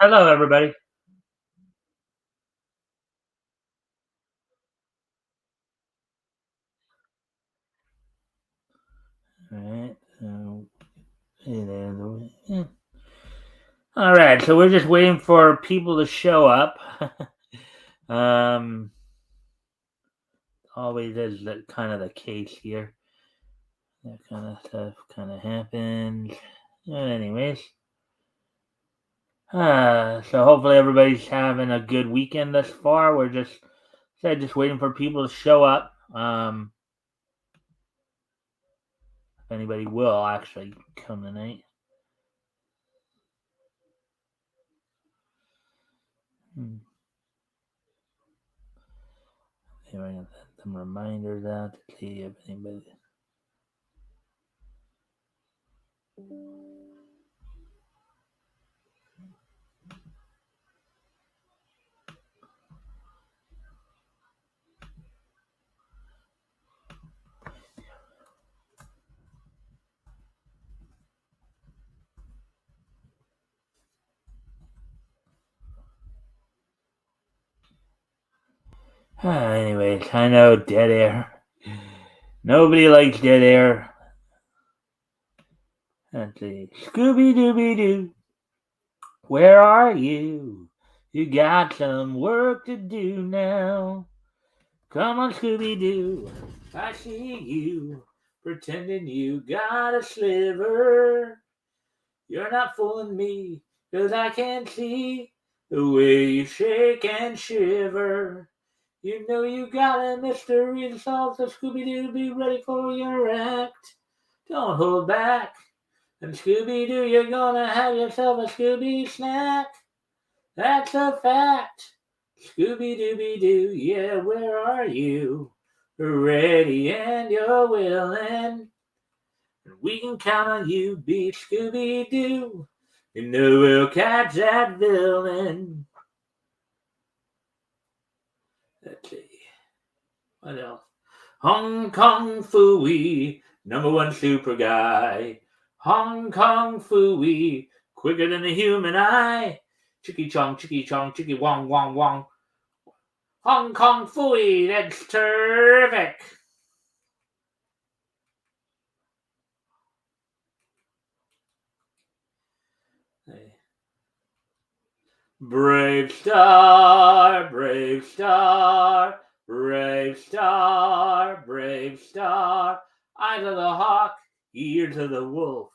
Hello, everybody. All right. All right. So we're just waiting for people to show up. um, always is kind of the case here. That kind of stuff kind of happens. Anyways, so hopefully everybody's having a good weekend thus far. We're just waiting for people to show up. If anybody will actually come tonight. Here I can send some reminders out to see if anybody. Anyways, I know dead air. Nobody likes dead air. Let's see. Scooby Dooby Doo, where are you? You got some work to do now. Come on, Scooby Doo. I see you pretending you got a sliver. You're not fooling me, 'cause I can see the way you shake and shiver. You know you got a mystery to solve, so Scooby-Doo, be ready for your act. Don't hold back. And Scooby-Doo, you're gonna have yourself a Scooby snack. That's a fact. Scooby-Dooby-Doo, yeah, where are you? Ready and you're willing. And we can count on you, be Scooby-Doo. You know we'll catch that villain. Let's see. What else? Hong Kong Fooey, number one super guy. Hong Kong Fooey, quicker than the human eye. Chicky chong, chicky wong, wong, wong. Hong Kong Fooey, that's terrific. Brave star, brave star, brave star, brave star. Eye to the hawk, ear to the wolf.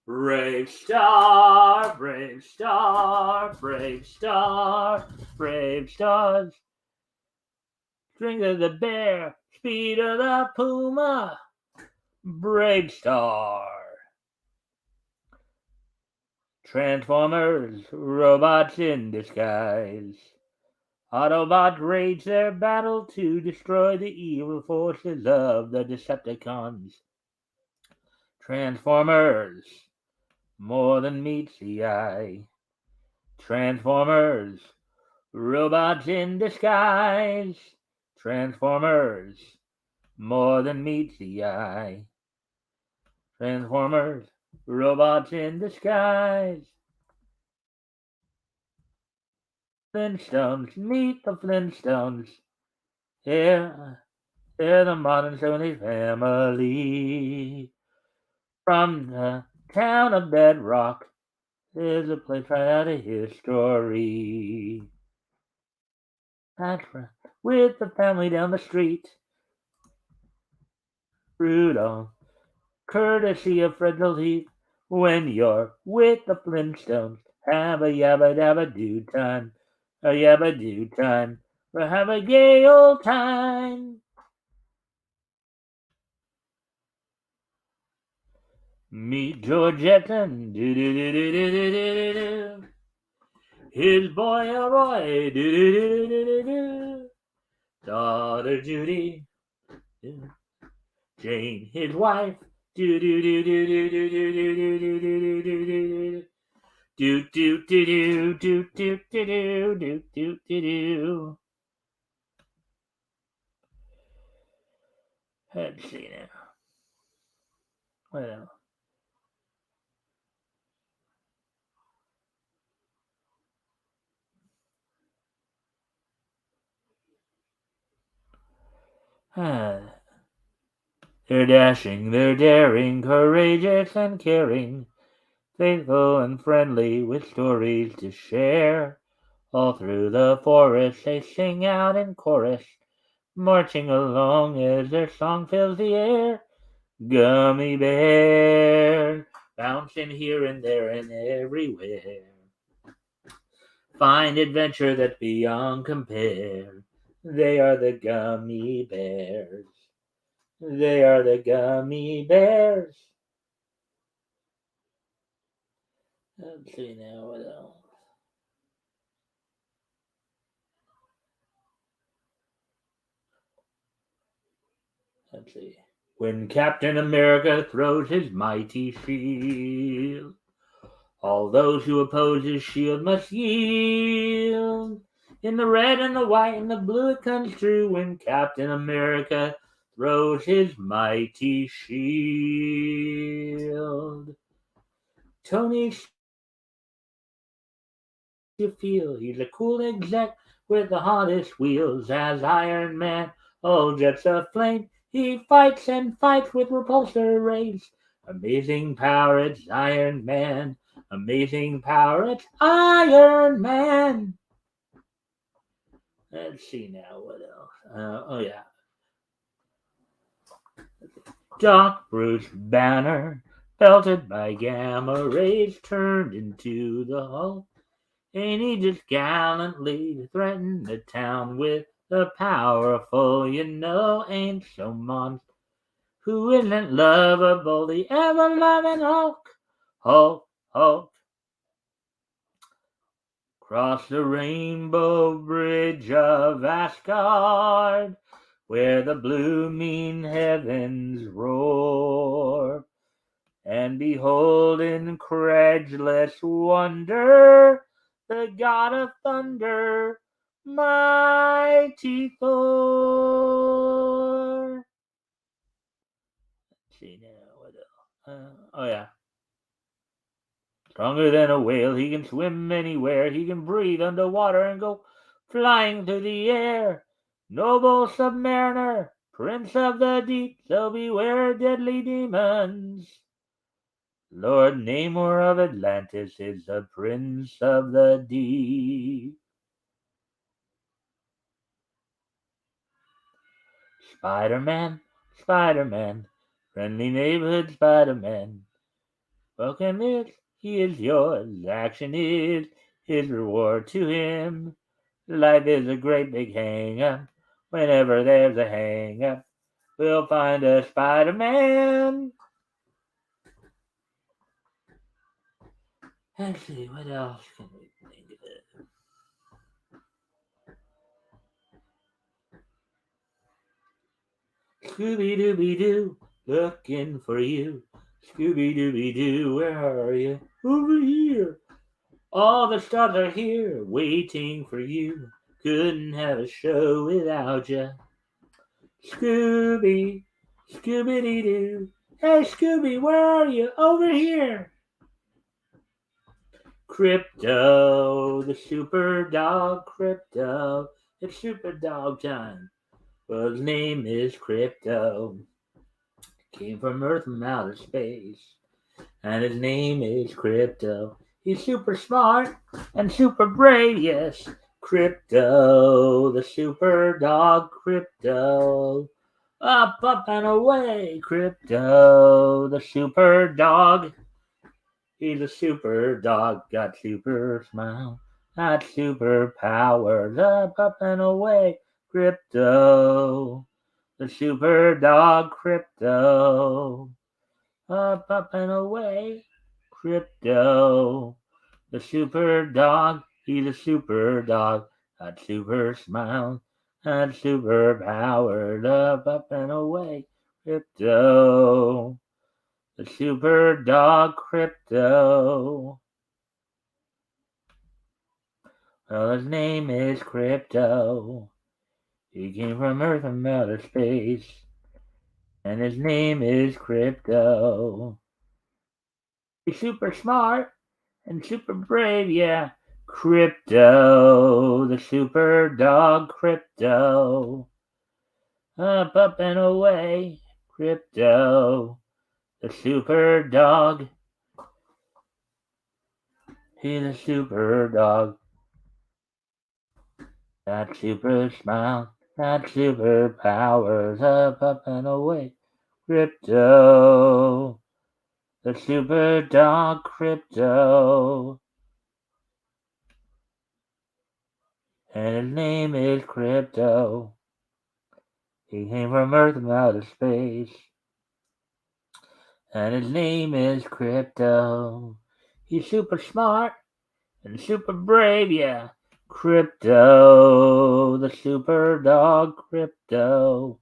Brave star, brave star, brave star, brave stars. Strength of the bear, speed of the puma. Brave star. Transformers, robots in disguise. Autobots rage their battle to destroy the evil forces of the Decepticons. Transformers, more than meets the eye. Transformers, robots in disguise. Transformers, more than meets the eye. Transformers, robots in disguise. Flintstones, meet the Flintstones. Here, they're the modern Sony family. From the town of Bedrock, there's a place right out of history. That's right, with the family down the street. Rudolph, courtesy of Fred the Leaf. When you're with the Flintstones, have a yabba dabba do time. A yabba do time. We'll have a gay old time. Meet George Jetson, do do do do do do do do. His boy Roy, do do do do do do. Daughter Judy, Jane, his wife, do do do do do do do do do do do do do. Do do do do do do do do do do do. Let's see now. Well, ah, they're dashing, they're daring, courageous and caring, faithful and friendly with stories to share. All through the forest they sing out in chorus, marching along as their song fills the air. Gummy bear, bouncing here and there and everywhere. Find adventure that's beyond compare. They are the gummy bears. They are the gummy bears. Let's see now what else. Let's see. When Captain America throws his mighty shield, all those who oppose his shield must yield. In the red and the white and the blue it comes true when Captain America throws his mighty shield. Tony, you feel he's a cool exec with the hottest wheels as Iron Man. All jets aflame, he fights and fights with repulsor rays. Amazing power, it's Iron Man. Amazing power, it's Iron Man. Let's see now what else. Oh yeah, Doc Bruce Banner, pelted by gamma rays, turned into the Hulk. And he just gallantly threatened the town with the powerful, ain't so monster who isn't lovable, the ever loving Hulk. Hulk, Hulk. Cross the rainbow bridge of Asgard, where the blue mean heavens roar. And behold in incredulous wonder the god of thunder, mighty Thor. Let's see now what else. Oh yeah, stronger than a whale, he can swim anywhere, he can breathe underwater and go flying through the air. Noble submariner, prince of the deep, so beware deadly demons. Lord Namor of Atlantis is the prince of the deep. Spider-Man, Spider-Man, friendly neighborhood Spider-Man. Welcome is, he is yours, action is his reward to him. Life is a great big hang-up, whenever there's a hang-up, we'll find a Spider-Man. Let's see, what else can we think of? Scooby-Dooby-Doo, looking for you. Scooby-Dooby-Doo, where are you? Over here. All the stars are here, waiting for you. Couldn't have a show without you. Scooby, Scooby-Doo. Hey, Scooby, where are you? Over here. Crypto, the super dog, Crypto. It's super dog time. Well, his name is Crypto. Came from Earth from outer space. And his name is Crypto. He's super smart and super brave, yes. Crypto, the super dog, Crypto. Up, and away, Crypto, the super dog. He's a super dog, got super smile, got super powers. Up, and away, Crypto, the super dog, Crypto. Up and away, Crypto. The super dog, he's a super dog. Got super smile, got super powers. Up and away, Crypto. The super dog, Crypto. Well, his name is Crypto. He came from Earth and outer space. and his name is Crypto. He's super smart and super brave, yeah. Crypto, the super dog, Crypto. Up and away, Crypto, the super dog. He's a super dog. Got super smile, got super powers. Up and away, Crypto, the super dog, Crypto. And his name is Crypto. He came from Earth and outer space. And his name is Crypto. He's super smart and super brave, yeah. Crypto, the super dog, Crypto.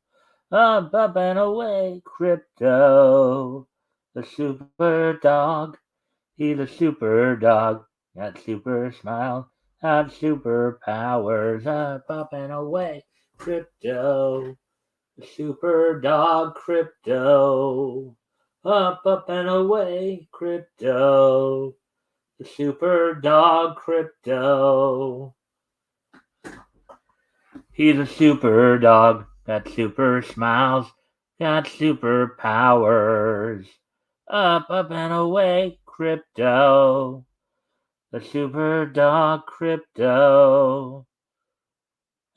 Up and away, Crypto, the super dog. He's a super dog. Got super smile, got super powers. Up and away, Crypto. The super dog, Crypto. Up and away, Crypto. The super dog, Crypto. He's a super dog. Got super smiles. Got super powers. Up and away, Crypto. The super dog, Crypto.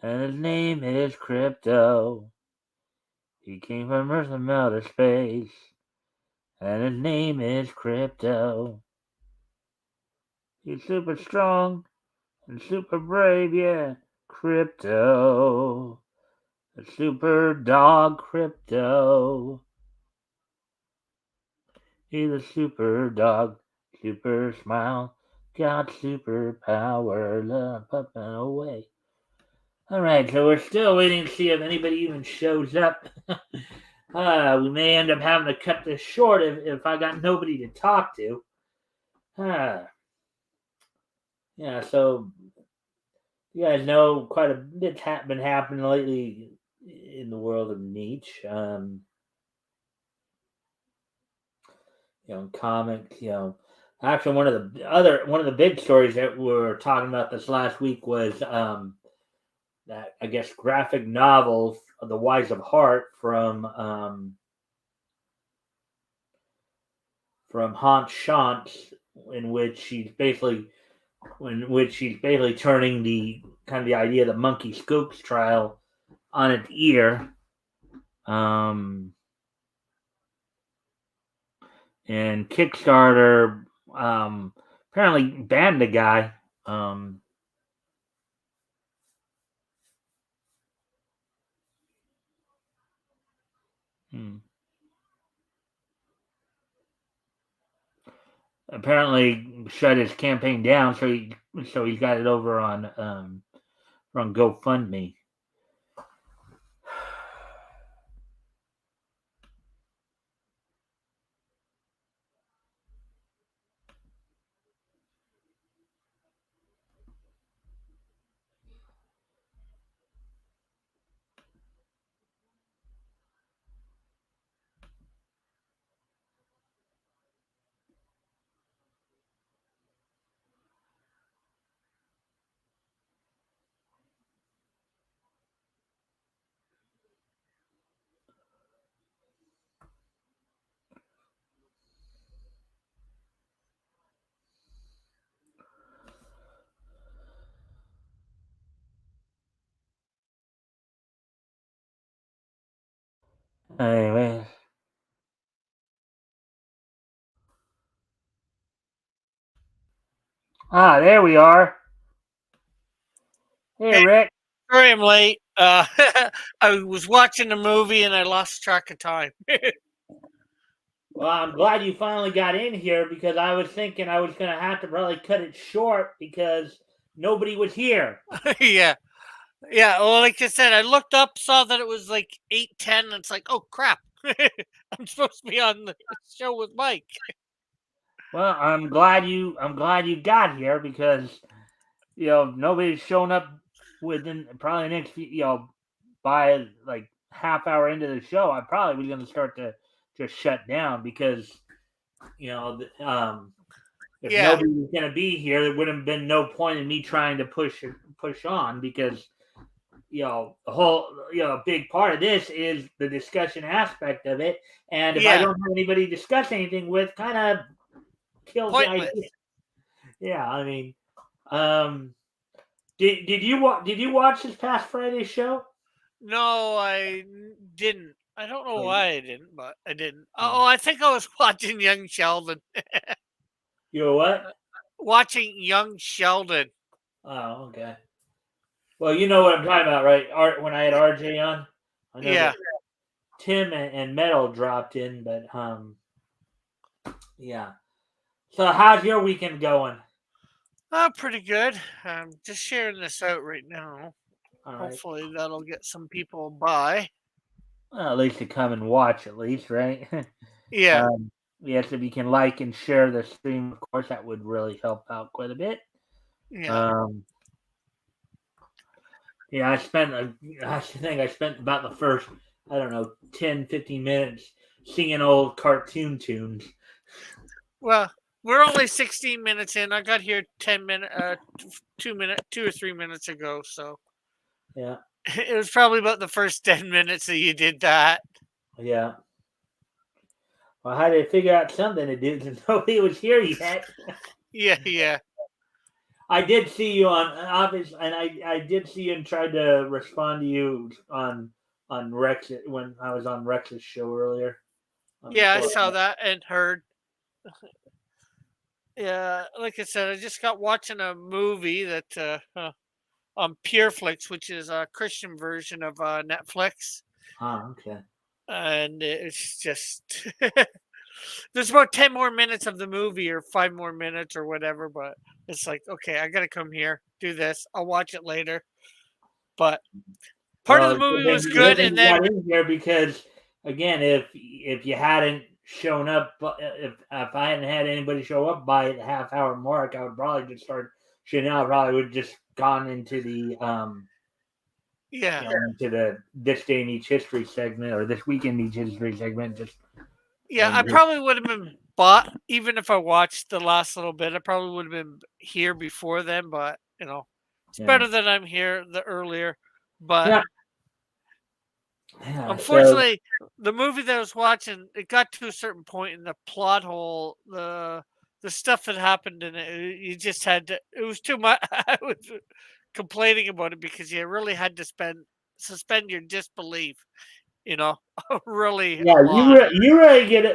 And his name is Crypto. He came from Earth and outer space. And his name is Crypto. He's super strong and super brave, yeah. Crypto. The super dog, Crypto. He's a super dog, super smile, got super power, love up and away. Alright, so we're still waiting to see if anybody even shows up. We may end up having to cut this short if I got nobody to talk to. Yeah, so you guys know quite a bit's been happening lately in the world of niche. Comics. Actually, one of the big stories that we were talking about this last week was that I guess graphic novel, The Wise of Heart from Hans Schantz, in which she's basically turning the kind of the idea of the monkey Scopes trial on its ear. Um, and Kickstarter apparently banned the guy. Um, hmm. Apparently shut his campaign down, so he's got it over on GoFundMe. Anyway, there we are. Hey, Hey, Rick. sorry I'm late. I was watching a movie and I lost track of time. Well, I'm glad you finally got in here because I was thinking I was gonna have to probably cut it short because nobody was here. Yeah, yeah. Well, like I said, I looked up, saw that it was like 8:10. And it's like, oh crap, I'm supposed to be on the show with Mike. Well, I'm glad you got here because nobody's shown up within probably the next few by like half hour into the show, I probably was going to start to just shut down because you know if Yeah, nobody was going to be here, there would have been no point in me trying to push on because the whole big part of this is the discussion aspect of it, and if I yeah, don't have anybody to discuss anything with, kind of kills the idea. pointless. Yeah, I mean, um, did you watch this past Friday's show? No, didn't. I don't know Oh, why I didn't, but I didn't. oh. Oh, I think I was watching Young Sheldon. You know what? Watching Young Sheldon. Oh, okay. Well, you know what I'm talking about, right? Art when I had RJ on, I know Yeah, that Tim and Metal dropped in, but yeah. So how's your weekend going? pretty good. I'm just sharing this out right now. All right. Hopefully that'll get some people by. Well, at least to come and watch, at least, right? Yeah, Yes, if you can like and share the stream, of course, that would really help out quite a bit. yeah. Um, yeah, I think I spent about the first, I don't know, 10, 15 minutes singing old cartoon tunes. Well, we're only 16 minutes in. I got here 10 minutes, 2 minutes, 2 or 3 minutes ago. So Yeah, it was probably about the first 10 minutes that you did that. yeah. Well, I had to figure out something to do since nobody was here yet. Yeah, yeah, I did see you on obvious, and I did see you and tried to respond to you on Rex when I was on Rex's show earlier. yeah. I Before. saw that and heard. Yeah, like I said, I just got watching a movie that on Pureflix, which is a Christian version of Netflix, Okay. and it's just there's about 10 more minutes of the movie or 5 more minutes or whatever. But it's like, okay, I gotta come here, do this. I'll watch it later. But part of Well, the it's movie was good good, thing and you then got in here because again, if you hadn't shown up, if I hadn't had anybody show up by the half hour mark, I would probably just start shooting out. Probably would just gone into the yeah, into the this day in each history segment or this week in each history segment, just yeah, and I probably would have been bought even if I watched the last little bit. I probably would have been here before then, but it's yeah, better that I'm here the earlier. But yeah, yeah. So unfortunately, the movie that I was watching, it got to a certain point in the plot hole, the stuff that happened in it, you just had to. It was too much. I was complaining about it because you really had to suspend your disbelief. You know, really a yeah, lot.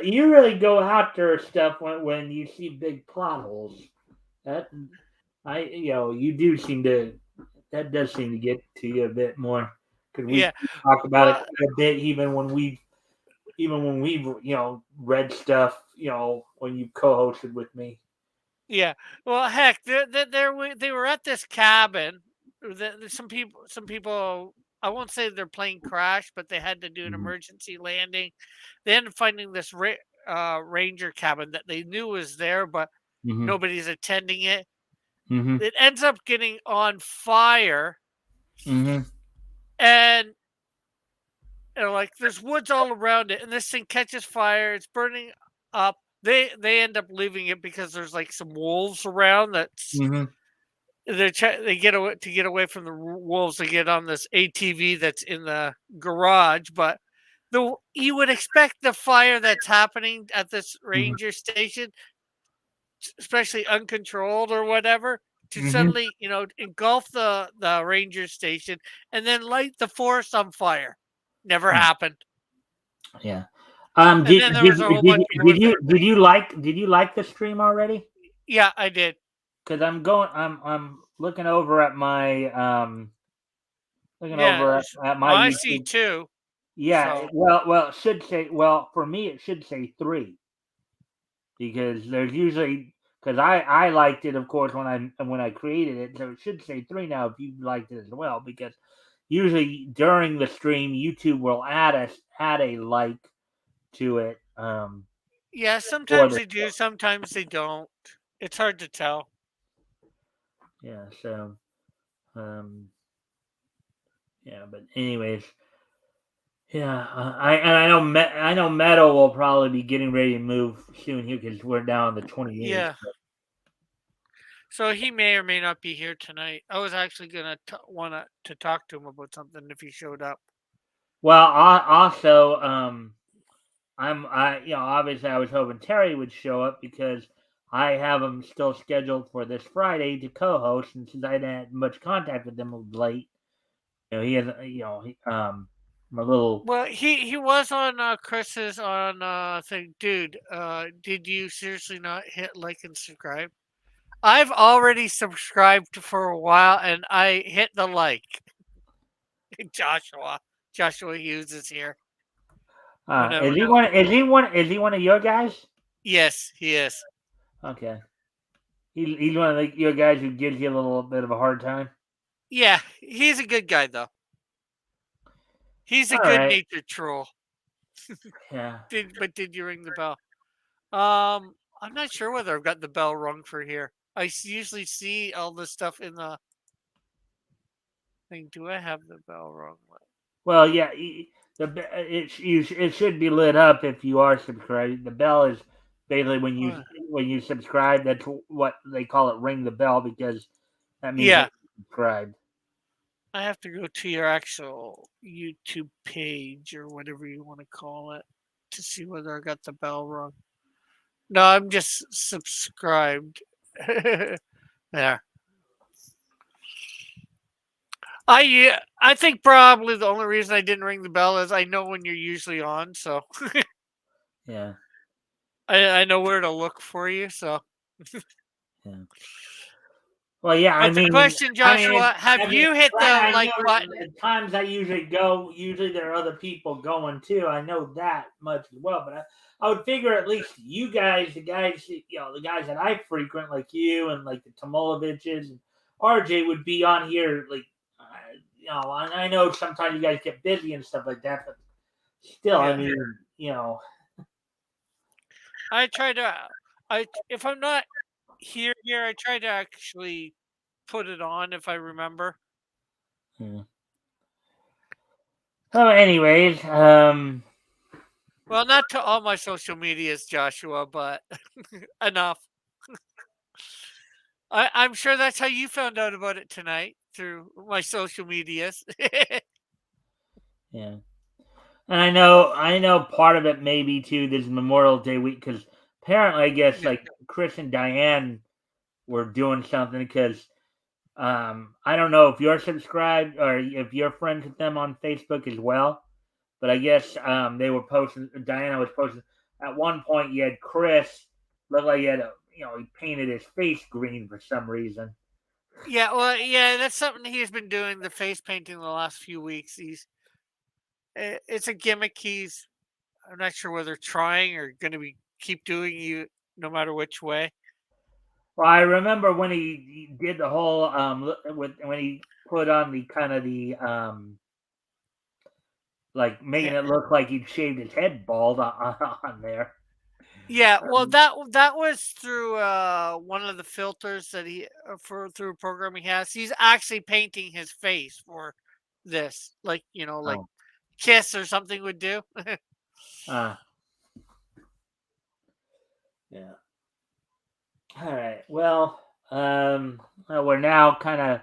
you really go after stuff when you see big plot holes. That you do seem to that does seem to get to you a bit more because we Yeah. talked about it Well, quite a bit even when we've read stuff when you co-hosted with me. yeah. Well, heck, they were at this cabin. Some people. I won't say their plane crashed, but they had to do an Hmm. emergency landing. They ended up finding this ranger cabin that they knew was there, but Hmm. nobody's attending it. Hmm. It ends up getting on fire, Hmm. and like there's woods all around it, and this thing catches fire. It's burning up. They end up leaving it because there's like some wolves around. Hmm. They get away from the wolves. They get on this ATV that's in the garage, but you would expect the fire that's happening at this Hmm. ranger station, especially uncontrolled or whatever, to Hmm. suddenly engulf the ranger station and then light the forest on fire. Never happened. Yeah. And then there was a whole bunch more things. Did you like the stream already? Yeah, I did. Because I'm looking over at my Yeah, my I see YouTube. two. Yeah, So it should say for me it should say three because there's usually because I liked it of course when I created it, so it should say three now if you liked it as well because usually during the stream YouTube will add a like to it yeah, for sometimes the they do, sometimes they don't. It's hard to tell. yeah. So um yeah, but anyways, Yeah, I know I know Metal will probably be getting ready to move soon here because we're now on the 28th. Yeah. So he may or may not be here tonight. I was actually gonna want to talk to him about something if he showed up. Well, also, obviously I was hoping Terry would show up because I have him still scheduled for this Friday to co-host, and since I didn't have much contact with him of late, he has, I'm a little. Well, he was on Chris's on thing, dude. Did you seriously not hit like and subscribe? I've already subscribed for a while, and I hit the like. Joshua, Joshua Hughes is here. Is Whenever, he one? Is he one? Is he one of your guys? yes, he is. Okay, he's one of your guys who gives you a little bit of a hard time. Yeah, he's a good guy though. He's a All good right. natured troll. Yeah. Did you ring the bell? I'm not sure whether I've got the bell rung for here. Usually see all this stuff in the thing. Do I have the bell rung? Well, yeah. It should be lit up if you are subscribed. The bell is basically Uh, when you subscribe. That's what they call it. Ring the bell because that means that yeah, you're subscribed. I have to go to your actual YouTube page or whatever you want to call it to see whether I got the bell rung. No, I'm just subscribed. There. I think probably the only reason I didn't ring the bell is I know when you're usually on, so Yeah. I know where to look for you. So, Yeah. Well, yeah. but the question, Joshua, have I mean, you hit glad the I like know button? the times I usually go. Usually there are other people going too. I know that much as well. But I would figure at least you guys, the guys that I frequent, like you and like the Tomoloviches and RJ, would be on here. Like, and I know sometimes you guys get busy and stuff like that. But still, I Yeah, mean, I try to. I if I'm not here, I try to actually put it on if I remember. yeah. So, anyways, Well, not to all my social medias, Joshua, but enough. I'm sure that's how you found out about it tonight through my social medias. yeah. And I know part of it may be too this Memorial Day week because apparently I guess Yeah. like Chris and Diane were doing something because I don't know if you're subscribed or if you're friends with them on Facebook as well, but I guess they were posting. Diana was posting at one point. You had Chris looked like he had he painted his face green for some reason. Yeah, well, yeah, that's something he's been doing the face painting the last few weeks. It's a gimmick I'm not sure whether trying or going to be keep doing you no matter which way. Well, I remember when he did the whole with when he put on the kind of the like Yeah, making it look like he'd shaved his head bald on there. yeah, well, that was through one of the filters that he for through a program he has. He's actually painting his face for this, like like Oh, Kiss or something would do. uh, yeah. All right. Well, we're now kind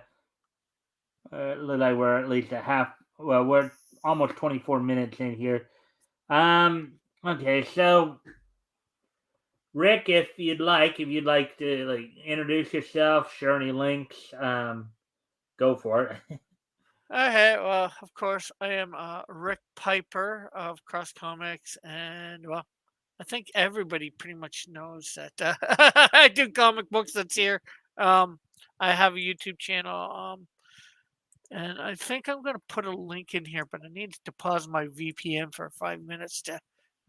of look like we're at least a half. Well, we're almost 24 minutes in here. Okay. So, Rick, if you'd like to like introduce yourself, share any links, go for it. Okay, well, of course, I am Rick Piper of Cross Comics, and well, I think everybody pretty much knows that I do comic books. That's here. Um, I have a YouTube channel, and I think I'm gonna put a link in here, but I need to pause my VPN for 5 minutes to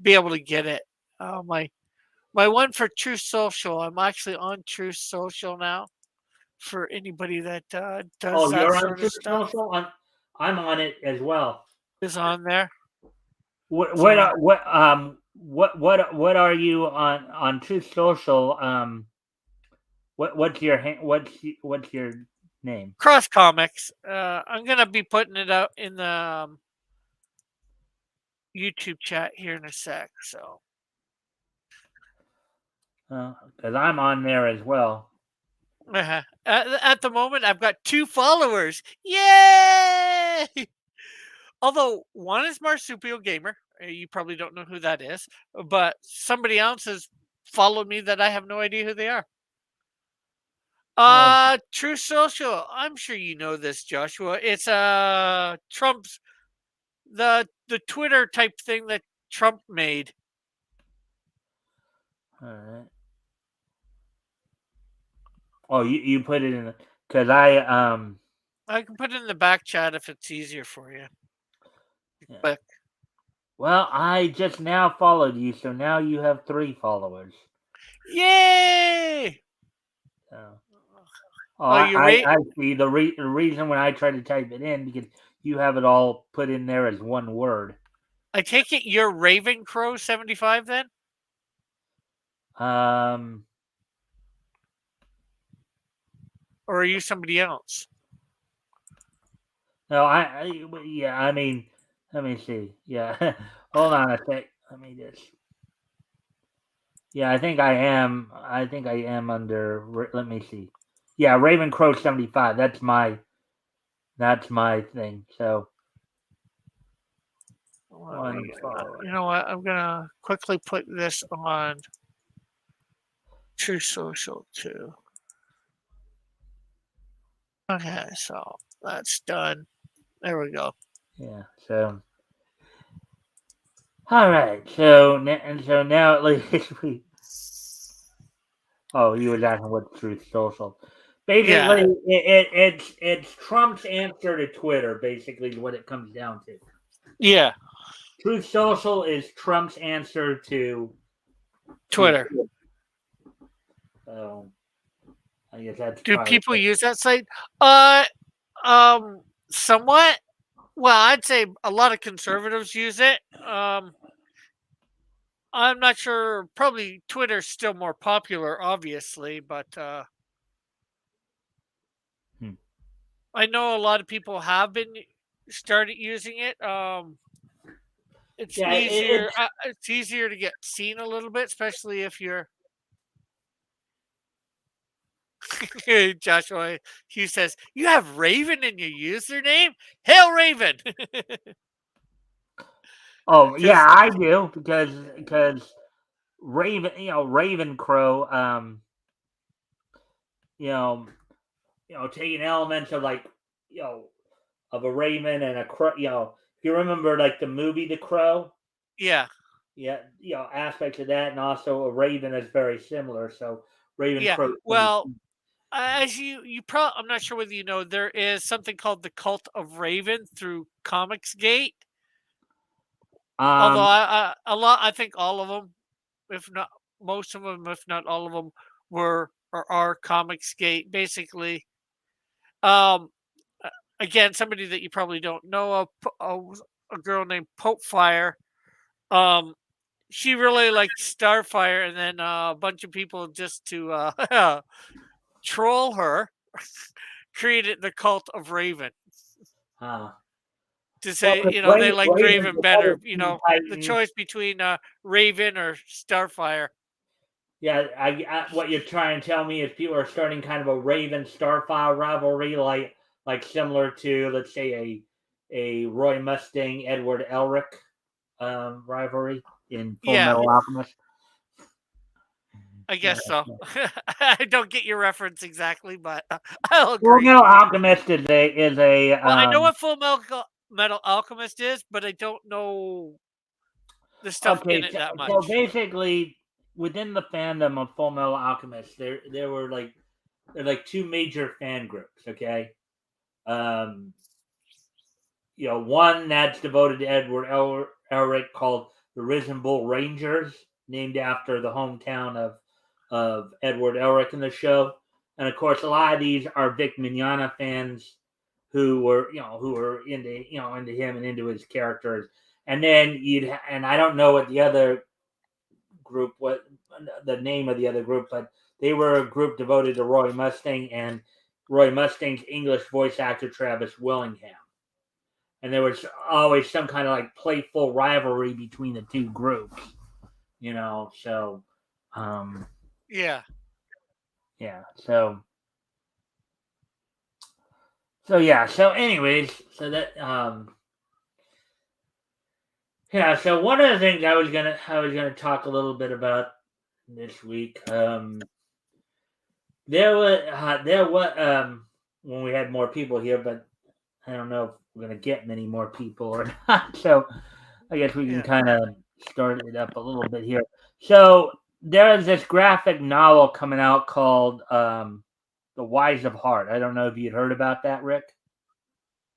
be able to get it. My one for True Social. I'm actually on True Social now. For anybody that does Oh, that you're on sort of Truth stuff, Social. I'm on it as well. is on there. What what So are- what are you on Truth Social? What's your name? Cross Comics. I'm gonna be putting it out in the YouTube chat here in a sec. So Because I'm on there as well. at the moment, I've got 2 followers. Yay! Although one is Marsupial Gamer. You probably don't know who that is, but somebody else has followed me that I have no idea who they are. Oh, True Social. I'm sure you know this, Joshua. It's Trump's the Twitter type thing that Trump made. all right. Oh, you put it in because I can put it in the back chat if it's easier for you. yeah. But Well, I just now followed you, so now you have 3 followers. yay! So, Oh, you rate? I see the reason when I try to type it in because you have it all put in there as one word. I take it you're Raven Crow 75 then, Um, or are you somebody else? no, yeah, I mean, let me see. Yeah, hold on a sec. Let me just. Yeah, I think I am. I think I am under. Let me see. Yeah, Raven Crow 75. That's my. That's my thing. So one follower. You know what? I'm gonna quickly put this on True Social too. Okay, so that's done. There we go. Yeah. So. All right. So now at least we. Oh, you was asking what's Truth Social. Basically, Yeah, it's Trump's answer to Twitter. Basically, is what it comes down to. yeah. Truth Social is Trump's answer to Twitter. Twitter. So I guess that's Do probably people use that site? Uh, somewhat. Well, I'd say a lot of conservatives use it. I'm not sure. Probably Twitter's still more popular, obviously, but hmm. I know a lot of people have been started using it. It's Yeah. easier. It's easier to get seen a little bit, especially if you're Joshua. He says you have Raven in your username. Hail Raven! Oh yeah, Because I do because Raven, Raven Crow, you know, taking elements of like, you know, of a raven and a crow. If you remember like the movie The Crow, yeah, yeah, aspects of that, and also a raven is very similar. So Raven yeah. Crow can be. Well, as you probably, I'm not sure whether you know, there is something called the Cult of Raven through Comicsgate. Although Um, a lot, I think all of them, if not most of them, if not all of them, were or are Comicsgate. Basically, um, again, somebody that you probably don't know of, a girl named Pope Fire. Um, she really liked Starfire, and then a bunch of people just to troll her created the Cult of Raven uh, to well, say, 'cause they liked Raven's Raven another better. Teen The Titan. choice between Raven or Starfire. Yeah, what you're trying to tell me is people are starting kind of a Raven Starfire rivalry, like similar to let's say a Roy Mustang Edward Elric rivalry in Full Yeah, Metal Alchemist. I Yeah. guess so. I don't get your reference exactly, but I'll Full agree. Metal Alchemist is a Well, I know what Full Metal Alchemist is, but I don't know the stuff in okay. it So, that so much. basically, within the fandom of Full Metal Alchemist, there were like 2 major fan groups. Okay, um, one that's devoted to Edward Elric called the Risen Bull Rangers, named after the hometown of Edward Elric in the show. And of course, a lot of these are Vic Mignogna fans who were into him and into his characters. And then and I don't know what the other group, what the name of the other group, but they were a group devoted to Roy Mustang and Roy Mustang's English voice actor Travis Willingham. and there was always some kind of like playful rivalry between the two groups. So um, Yeah. yeah, so anyways, so one of the things I was gonna talk a little bit about this week. There was when we had more people here, but I don't know if we're gonna get many more people or not. So I guess we can Yeah. kind of start it up a little bit here. So there is this graphic novel coming out called "The Wise of Heart." I don't know if you'd heard about that, Rick.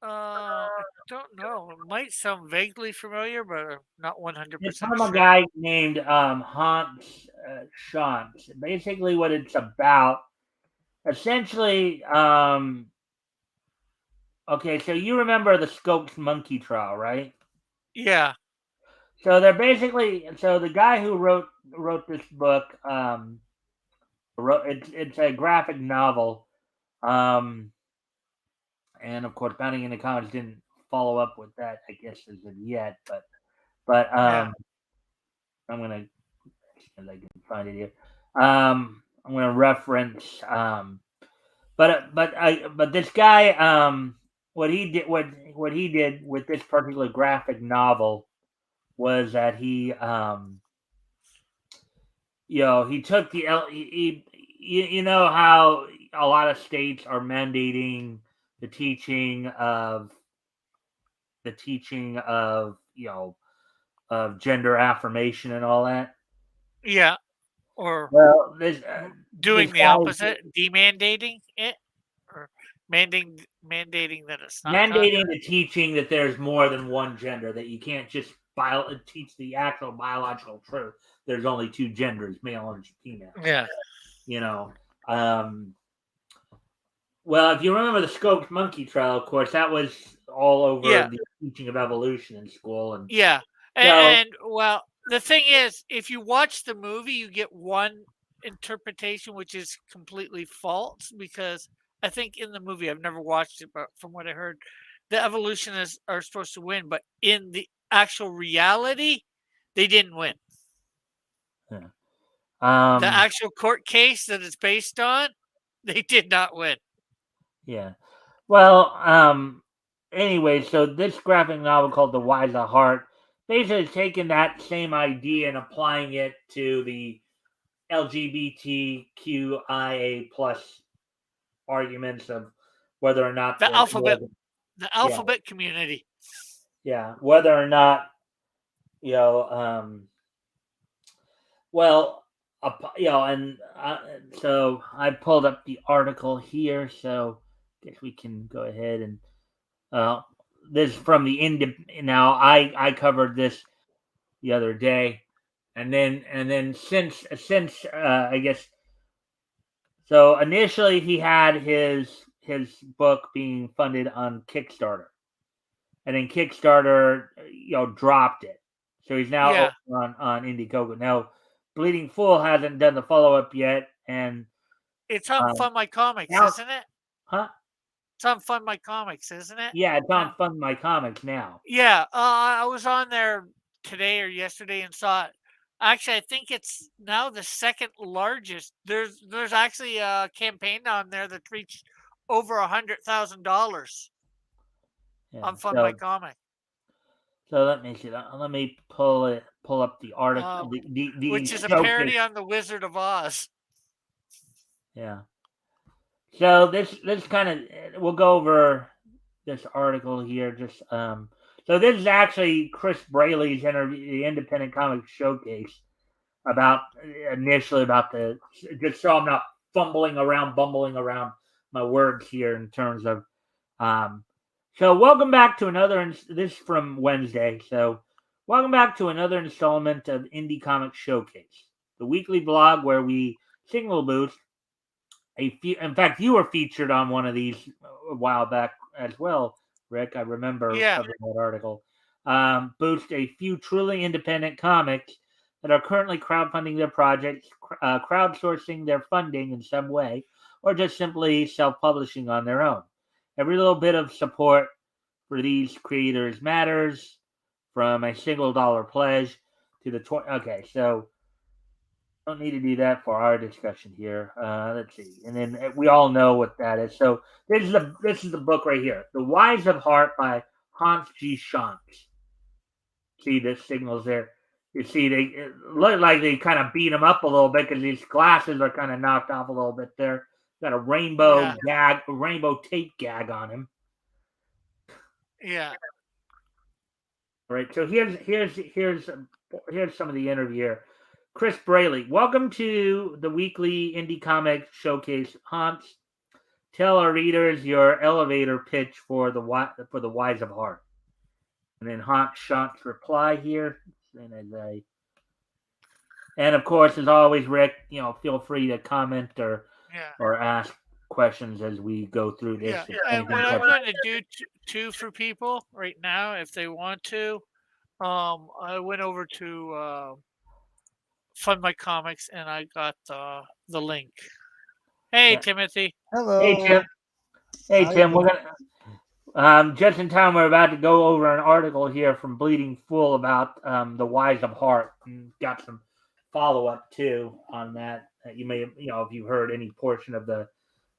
I don't know. It might sound vaguely familiar, but I'm not It's 100% from a sure. guy named Hans Schantz. Basically, what it's about, essentially, okay, so you remember the Scopes monkey trial, right? Yeah. So the guy who wrote this book, it's a graphic novel, um, and of course, Bounding into Comics didn't follow up with that, I guess, as of yet, but Yeah. I'm gonna, as I can find it here, I'm gonna reference, but this guy, what he did with this particular graphic novel was that he took you know how a lot of states are mandating the teaching of of gender affirmation and all that. Yeah. Or Well, this doing the guy opposite, demandating it, or mandating that it's not taught. mandating the teaching that there's more than one gender, that you can't just teach the actual biological truth. There's only two genders, male and female. Yeah. You know, um, well, if you remember the Scopes monkey trial, of course, that was all over Yeah. the teaching of evolution in school, and Yeah. so And well, the thing is, if you watch the movie, you get one interpretation which is completely false because I think in the movie, I've never watched it, but from what I heard, the evolutionists are supposed to win, but in the actual reality, they didn't win. yeah. The um, actual court case that it's based on, they did not win. yeah. Well, anyway, so this graphic novel called The Wise of Heart basically is taking that same idea and applying it to the LGBTQIA plus arguments of whether or not The there's more alphabet, than, the yeah, alphabet community. whether or not, you know, well, and so I pulled up the article here, so I guess we can go ahead and uh, this is from the Now I covered this the other day, and then since I guess so initially he had his book being funded on Kickstarter, and then Kickstarter dropped it, so he's now Yeah, over on Indiegogo. Now Bleeding Fool hasn't done the follow up yet, and it's on um, Fund My Comics, now isn't it? huh It's on Fund My Comics, isn't it? yeah, it's on Now, Fund My Comics now. yeah, I was on there today or yesterday and saw it. Actually, I think it's now the second largest. There's actually a campaign on there that reached over $100,000 Yeah, on Fund My so Comic, let me see. Let me pull up the article, um, the which is a showcase. parody on the Wizard of Oz. Yeah. So this kind of we'll go over this article here. So this is actually Chris Braley's interview, the Independent Comics Showcase, about initially about the, just so I'm not bumbling around my words here in terms of um. So welcome back to this is from Wednesday. So welcome back to another installment of Indie Comics Showcase, the weekly blog where we signal boost in fact, you were featured on one of these a while back as well, Rick. I remember Yeah, covering that article. Boost a few truly independent comics that are currently crowdfunding their projects, crowdsourcing their funding in some way, or just simply self-publishing on their own. Every little bit of support for these creators matters from a single dollar pledge to the 20. Okay, so don't need to do that for our discussion here. Let's see, and then we all know what that is. So this is the book right here, "The Wise of Heart" by Hans G. Schantz. See the signals there. You see, they it look like they kind of beat him up a little bit because these glasses are kind of knocked off a little bit there. Got a rainbow Yeah, gag, a rainbow tape gag on him. yeah, All right, so here's some of the interview here. Chris Braley, welcome to the weekly indie comic showcase. Hans, tell our readers your elevator pitch for the Wise of Heart. And then Hans Schantz reply here, and as I and of course, as always, Rick, feel free to comment yeah, or ask questions as we go through yeah. this. If And anything what I'm touches. going to do too for people right now, if they want to, I went over to Fund My Comics and I got the link. Hey, Yeah. Timothy. Hey Tim. Hello. Hey How you Tim. We're doing? gonna just in time. We're about to go over an article here from Bleeding Fool about the Wise of Heart, and got some follow up too on that. That you may, if you've heard any portion of the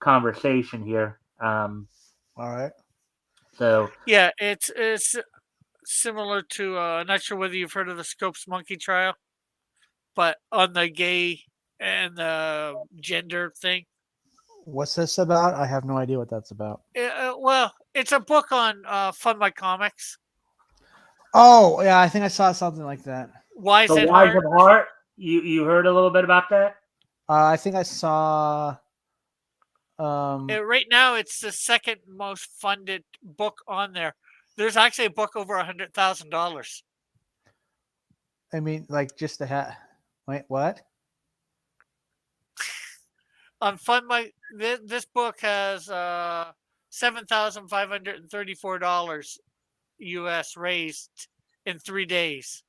conversation here. All right. So Yeah, it's similar to I'm not sure whether you've heard of the Scopes Monkey trial, but on the gay and the gender thing. What's this about? I have no idea what that's about. Well, it's a book on Fund My Comics. Oh, yeah, I think I saw something like that. Why is the it Wise of hard? Heart. You heard a little bit about that? I think I saw. Um, Right now, it's the second most funded book on there. There's actually a book over $100,000 I mean, like just the hat. Wait, what? on Fund My. This book has $7,534 US raised in 3 days.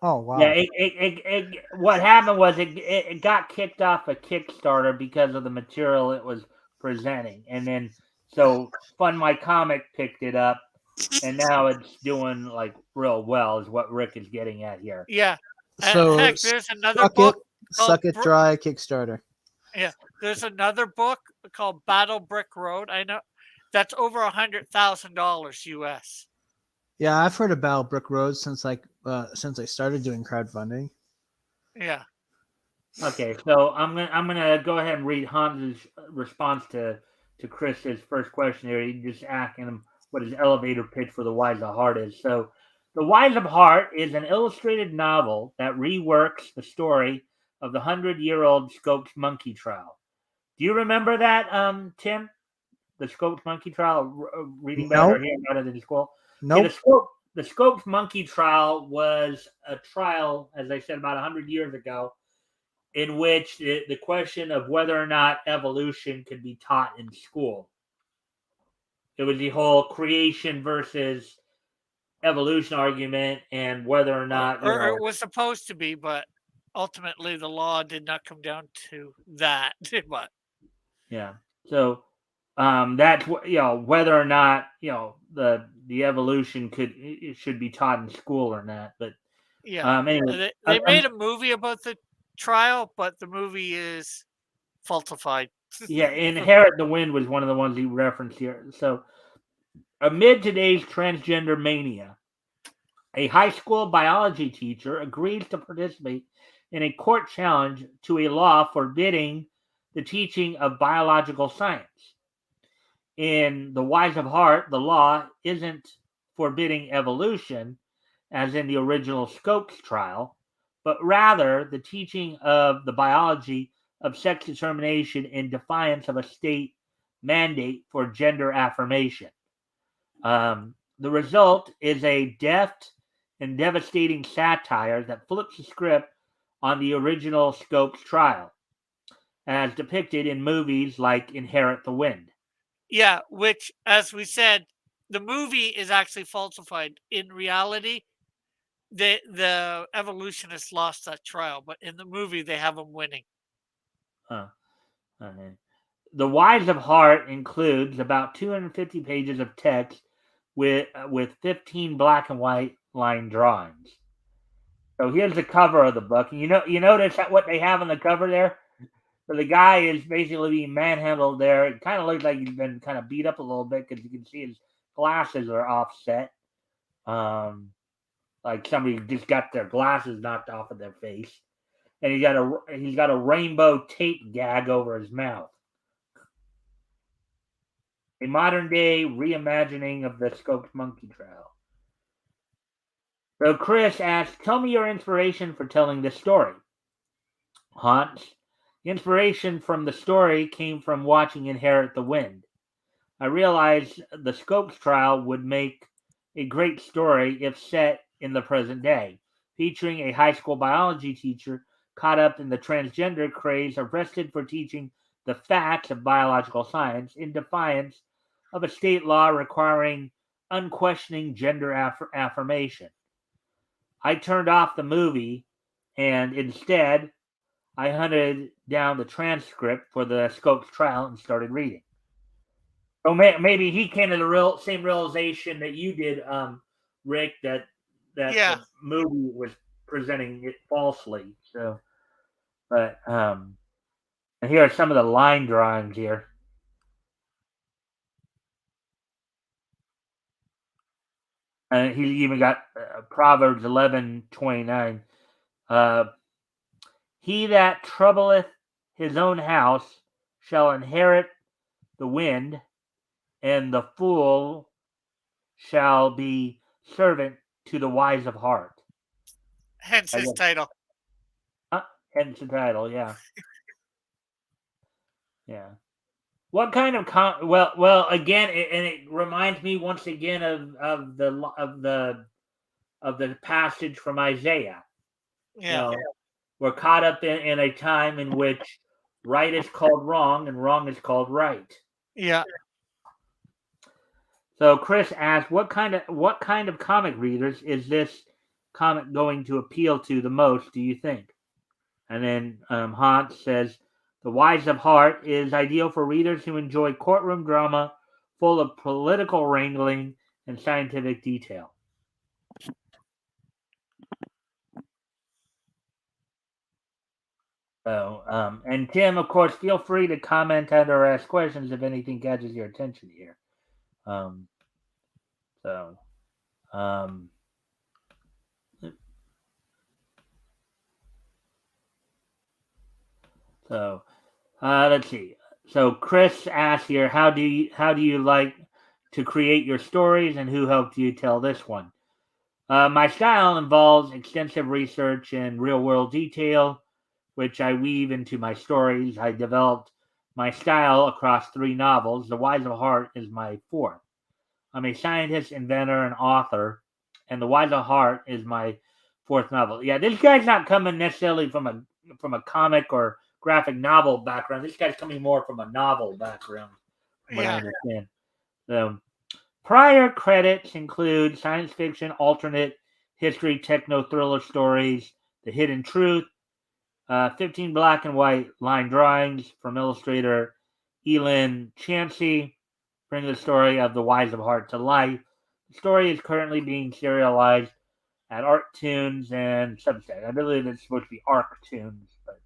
Oh, Yeah, wow. what happened was it got kicked off a Kickstarter because of the material it was presenting, and then so Fund My Comic picked it up, and now it's doing like real well, is what Rick is getting at here. Yeah. So Heck, there's another suck it, book suck called it dry, Kickstarter. Yeah, there's another book called Battle Brick Road. I know that's over $100,000 US. Yeah, I've heard about Brick Road since I started doing crowdfunding. Yeah, Okay, so I'm gonna go ahead and read Hans's response to Chris's first question here. He just asking him what his elevator pitch for The Wise of Heart is. So, The Wise of Heart is an illustrated novel that reworks the story of the 100-year-old Scopes monkey trial. Do you remember that, Tim? The Scopes monkey trial, reading about it or Nope, hearing about it in school? Okay, nope. the Scopes monkey trial was a trial, as I said, about 100 years ago, in which the question of whether or not evolution could be taught in school. It was the whole creation versus evolution argument, and whether or not, or it was supposed to be, but ultimately the law did not come down to that. But yeah. So that's whether or not the evolution it should be taught in school or not. But yeah, anyway, they made a movie about the trial, but the movie is falsified. yeah, Inherit the Wind was one of the ones he referenced here. So amid today's transgender mania, a high school biology teacher agrees to participate in a court challenge to a law forbidding the teaching of biological science. In The Wise of Heart, the law isn't forbidding evolution, as in the original Scopes trial, but rather the teaching of the biology of sex determination in defiance of a state mandate for gender affirmation. The result is a deft and devastating satire that flips the script on the original Scopes trial, as depicted in movies like Inherit the Wind. Yeah, which, as we said, the movie is actually falsified. In reality, the evolutionists lost that trial, but in the movie they have them winning. Huh. Okay. The Wise of Heart includes about 250 pages of text with 15 black and white line drawings. So here's the cover of the book. And you notice what they have on the cover there? So the guy is basically being manhandled there. It kind of looks like he's been kind of beat up a little bit because you can see his glasses are offset. Like somebody just got their glasses knocked off of their face. And he's got a rainbow tape gag over his mouth. A modern day reimagining of the Scoped Monkey Trail. So Chris asks, tell me your inspiration for telling this story. Hans, the inspiration from the story came from watching Inherit the Wind. I realized the Scopes trial would make a great story if set in the present day, featuring a high school biology teacher caught up in the transgender craze, arrested for teaching the facts of biological science in defiance of a state law requiring unquestioning gender affirmation. I turned off the movie and instead I hunted down the transcript for the Scopes trial and started reading. So maybe he came to the same realization that you did, Rick, that Yeah. the movie was presenting it falsely. So, but and here are some of the line drawings here. And he even got Proverbs 11:29. He that troubleth his own house shall inherit the wind, and the fool shall be servant to the wise of heart. Hence I his guess, title. hence the title, yeah. Yeah. What kind of well again, and it reminds me once again of the passage from Isaiah. Yeah. We're caught up in a time in which right is called wrong and wrong is called right. Yeah. So Chris asked, what kind of comic readers is this comic going to appeal to the most, do you think? And then Hans says, The Wise of Heart is ideal for readers who enjoy courtroom drama full of political wrangling and scientific detail. So, and Tim, of course, feel free to comment and or ask questions if anything catches your attention here. So, let's see. So Chris asks here, how do you like to create your stories, and who helped you tell this one? My style involves extensive research and real world detail, which I weave into my stories. I developed my style across 3 novels. The Wise of Heart is my 4th. I'm a scientist, inventor, and author, and The Wise of Heart is my 4th novel. Yeah, this guy's not coming necessarily from a comic or graphic novel background. This guy's coming more from a novel background, from what I understand. So, prior credits include science fiction, alternate history, techno thriller stories, The Hidden Truth, 15 black and white line drawings from illustrator Elin Chansey, bring the story of the Wise of Heart to life. The story is currently being serialized at Arctoons and Substack. I believe it's supposed to be Arctoons, but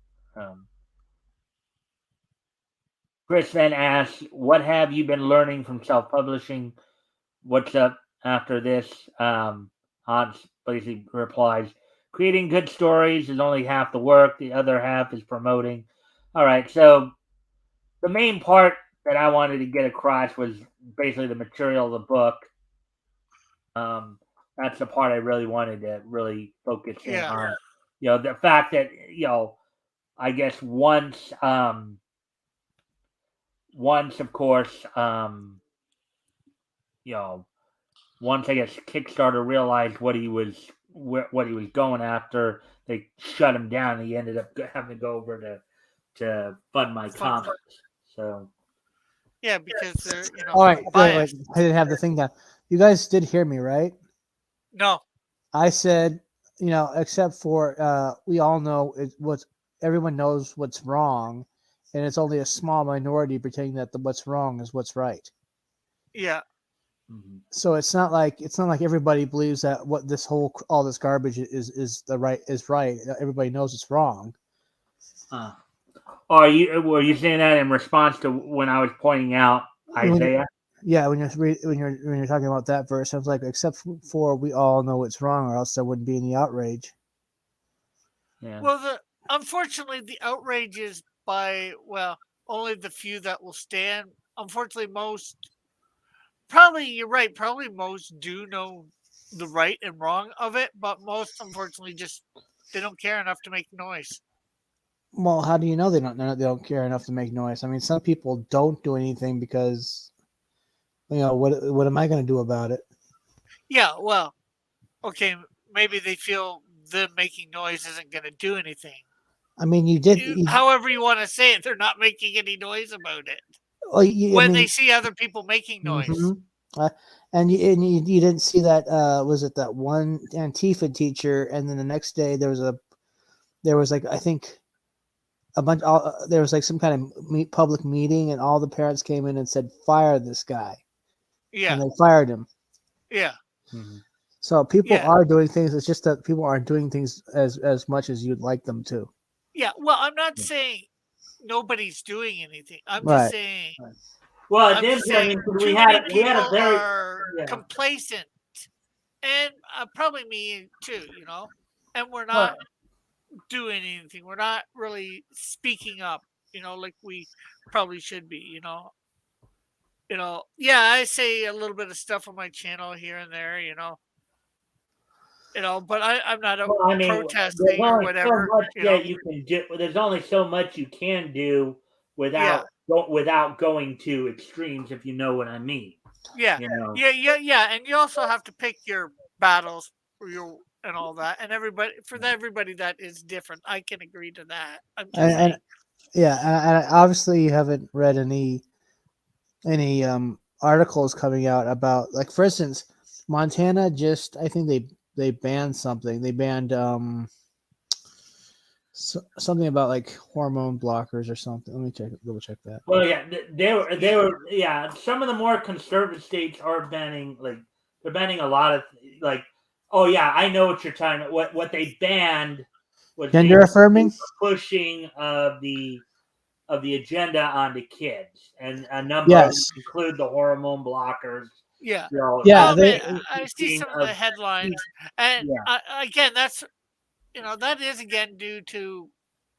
Chris then asks, "What have you been learning from self-publishing? What's up after this?" Hans basically replies, "Creating good stories is only half the work. The other half is promoting." All right, so the main part that I wanted to get across was basically the material of the book. That's the part I really wanted to really focus in on. The fact that I guess once of course, once I guess Kickstarter realized what he was going after, they shut him down. He ended up having to go over to fund my comics. So yeah, because they're All right, wait. biased. I didn't have the thing down. You guys did hear me, right? No. I said, except for we all know what's everyone knows what's wrong, and it's only a small minority pretending that what's wrong is what's right. Yeah. Mhm. So it's not like everybody believes that what this whole all this garbage is the right is right. Everybody knows it's wrong. Uh, are you were you saying that in response to when I was pointing out When you, Isaiah? yeah, when you're talking about that verse, I was like, except for we all know it's wrong, or else there wouldn't be any outrage. Yeah. Well, unfortunately the outrage is by only the few that will stand. Unfortunately, most probably you're right. Probably most do know the right and wrong of it, but most unfortunately just they don't care enough to make noise. Well, how do you know they don't care enough to make noise? I mean, some people don't do anything because what am I going to do about it? Yeah, well, okay, maybe they feel them making noise isn't going to do anything. I mean, you did. However you want to say it, they're not making any noise about it I when they mean, see other people making hmm noise. and you didn't see that. Was it that one Antifa teacher? And then the next day there was like I think a bunch. There was like some kind of public meeting, and all the parents came in and said, "Fire this guy," and Yeah, they fired him. yeah, Mhm. So people yeah, are doing things. It's just that people aren't doing things as much as you'd like them to. yeah. Well, I'm not saying nobody's doing anything. Right. Well, it I'm did. just I saying mean, 'cause too many we had a people very are yeah. complacent, and probably me too. And we're Well, not doing anything. We're not really speaking up. Like we probably should be. Yeah, I say a little bit of stuff on my channel here and there. But I'm not out well, I mean, there's protesting or only so whatever. much that you can do. There's only so much you can do Yeah, without going to extremes, if you know what I mean. yeah, You know. yeah. And you also have to pick your battles for your and all that. And everybody that is different. I can agree to that. I'm just And saying. yeah, and obviously you haven't read any articles coming out about, like, for instance, Montana just, I think they banned something. They banned something about like hormone blockers or something. Let me double check that. Well, yeah, they Yeah, were yeah. Some of the more conservative states are banning they're banning a lot of like. Oh yeah, I know what you're talking about. What they banned was Gender basically affirming? pushing of the agenda onto kids, and a number of them Yes. include the hormone blockers. yeah. You know, Yeah, Oh man, they I see teaching some of of the headlines, and yeah, again, that is again due to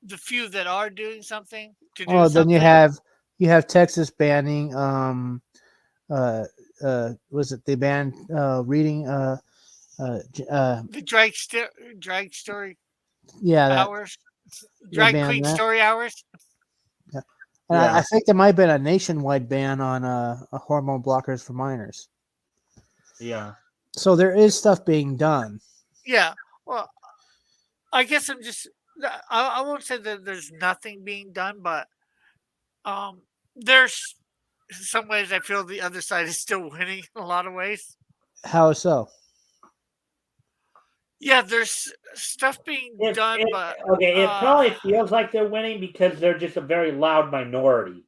the few that are doing something to do oh, then something. you have Texas banning uh was it they banned reading j- The drag story yeah, that hours, they drag banned queen that. story hours. Yeah. And yeah, I think there might have been a nationwide ban on hormone blockers for minors. yeah. So there is stuff being done. Yeah. Well, I guess I won't say that there's nothing being done, but there's in some ways I feel the other side is still winning in a lot of ways. How so? Yeah, there's stuff being done, It but okay. It uh, probably feels like they're winning because they're just a very loud minority.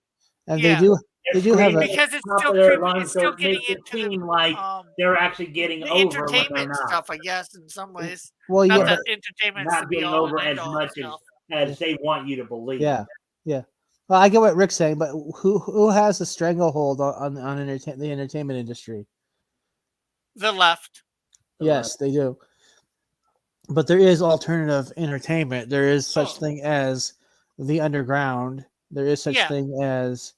And yeah, they They're do have a screaming at because the top of their lungs, it's so still it getting makes it into seem like they're actually getting the over when they're entertainment not. stuff, I guess, in some ways. well, Not yeah, Or but that entertainment's the not be getting all and over end as all of much stuff. yeah, as they want you to believe. yeah, yeah. Well, I get what Rick's saying, but who has the stranglehold on the entertainment industry? The left. Uh, Yes, they do. But there is alternative entertainment. There is such Oh, thing as the underground. There is such yeah. thing as,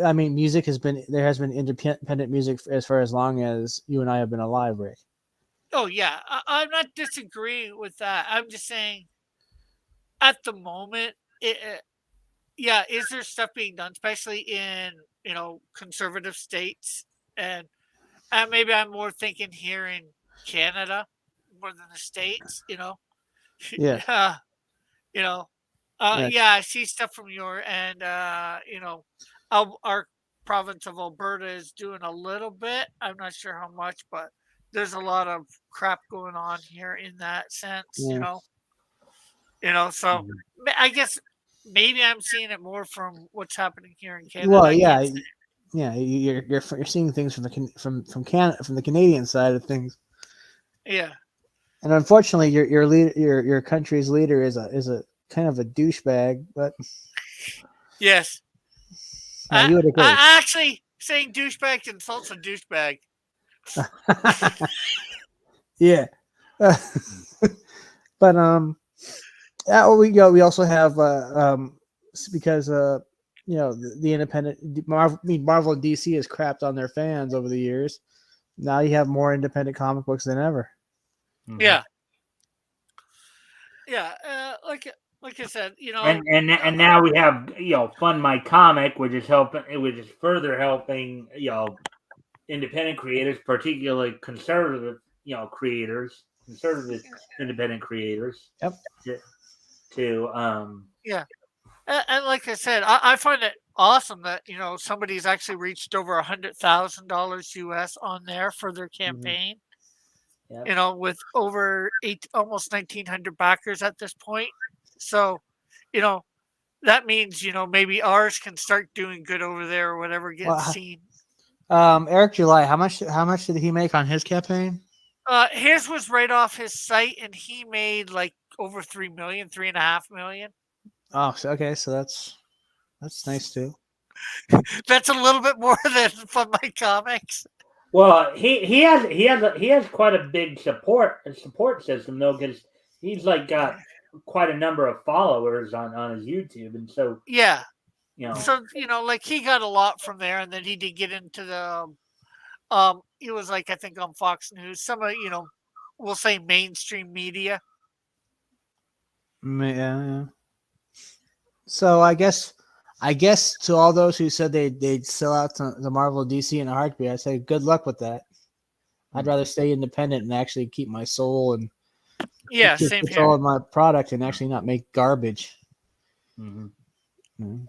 I mean, music has been there has been independent music as far as long as you and I have been alive, Rick. Oh, yeah. I'm not disagreeing with that. I'm just saying at the moment, yeah, is there stuff being done, especially in conservative states, and maybe I'm more thinking here in Canada more than the states. Yeah, uh, you know, yeah, yeah, I see stuff from your and our province of Alberta is doing a little bit. I'm not sure how much, but there's a lot of crap going on here in that sense. yeah. So I guess maybe I'm seeing it more from what's happening here in Canada. Well, I yeah, can't say. yeah. You're seeing things from from Canada, from the Canadian side of things, Yeah. and unfortunately, your country's leader is a kind of a douchebag. But Yes. yeah, you would agree. I actually saying douchebag insults a douchebag. Yeah. But yeah, well, we also have because the independent Marvel and DC has crapped on their fans over the years. Now you have more independent comic books than ever. Mhm. Yeah. Yeah. Like I said, And now we have Fund My Comic, which is further helping independent creators, particularly conservative conservative independent creators. Yep. To yeah. And like I said, I find it awesome that somebody's actually reached over $100,000 US on there for their campaign. Yep. With over almost 1,900 backers at this point. So, you know, that means maybe ours can start doing good over there or whatever, getting Well, seen. Eric July, how much did he make on his campaign? His was right off his site, and he made like over 3 million, 3.5 million. Oh, okay, so that's nice too. That's a little bit more than Fun My Comics. Well, he has quite a big support system though, because he's like got quite a number of followers on his YouTube, and so Yeah. you know. So like he got a lot from there, and then he did get into the he was like I think on Fox News, some of we'll say mainstream media. Yeah. So I guess to all those who said they'd sell out to the Marvel DC in a heartbeat, I say good luck with that. I'd rather stay independent and actually keep my soul and Yeah, keep same control here. of my product and actually not make garbage. Mm-hmm. Mm.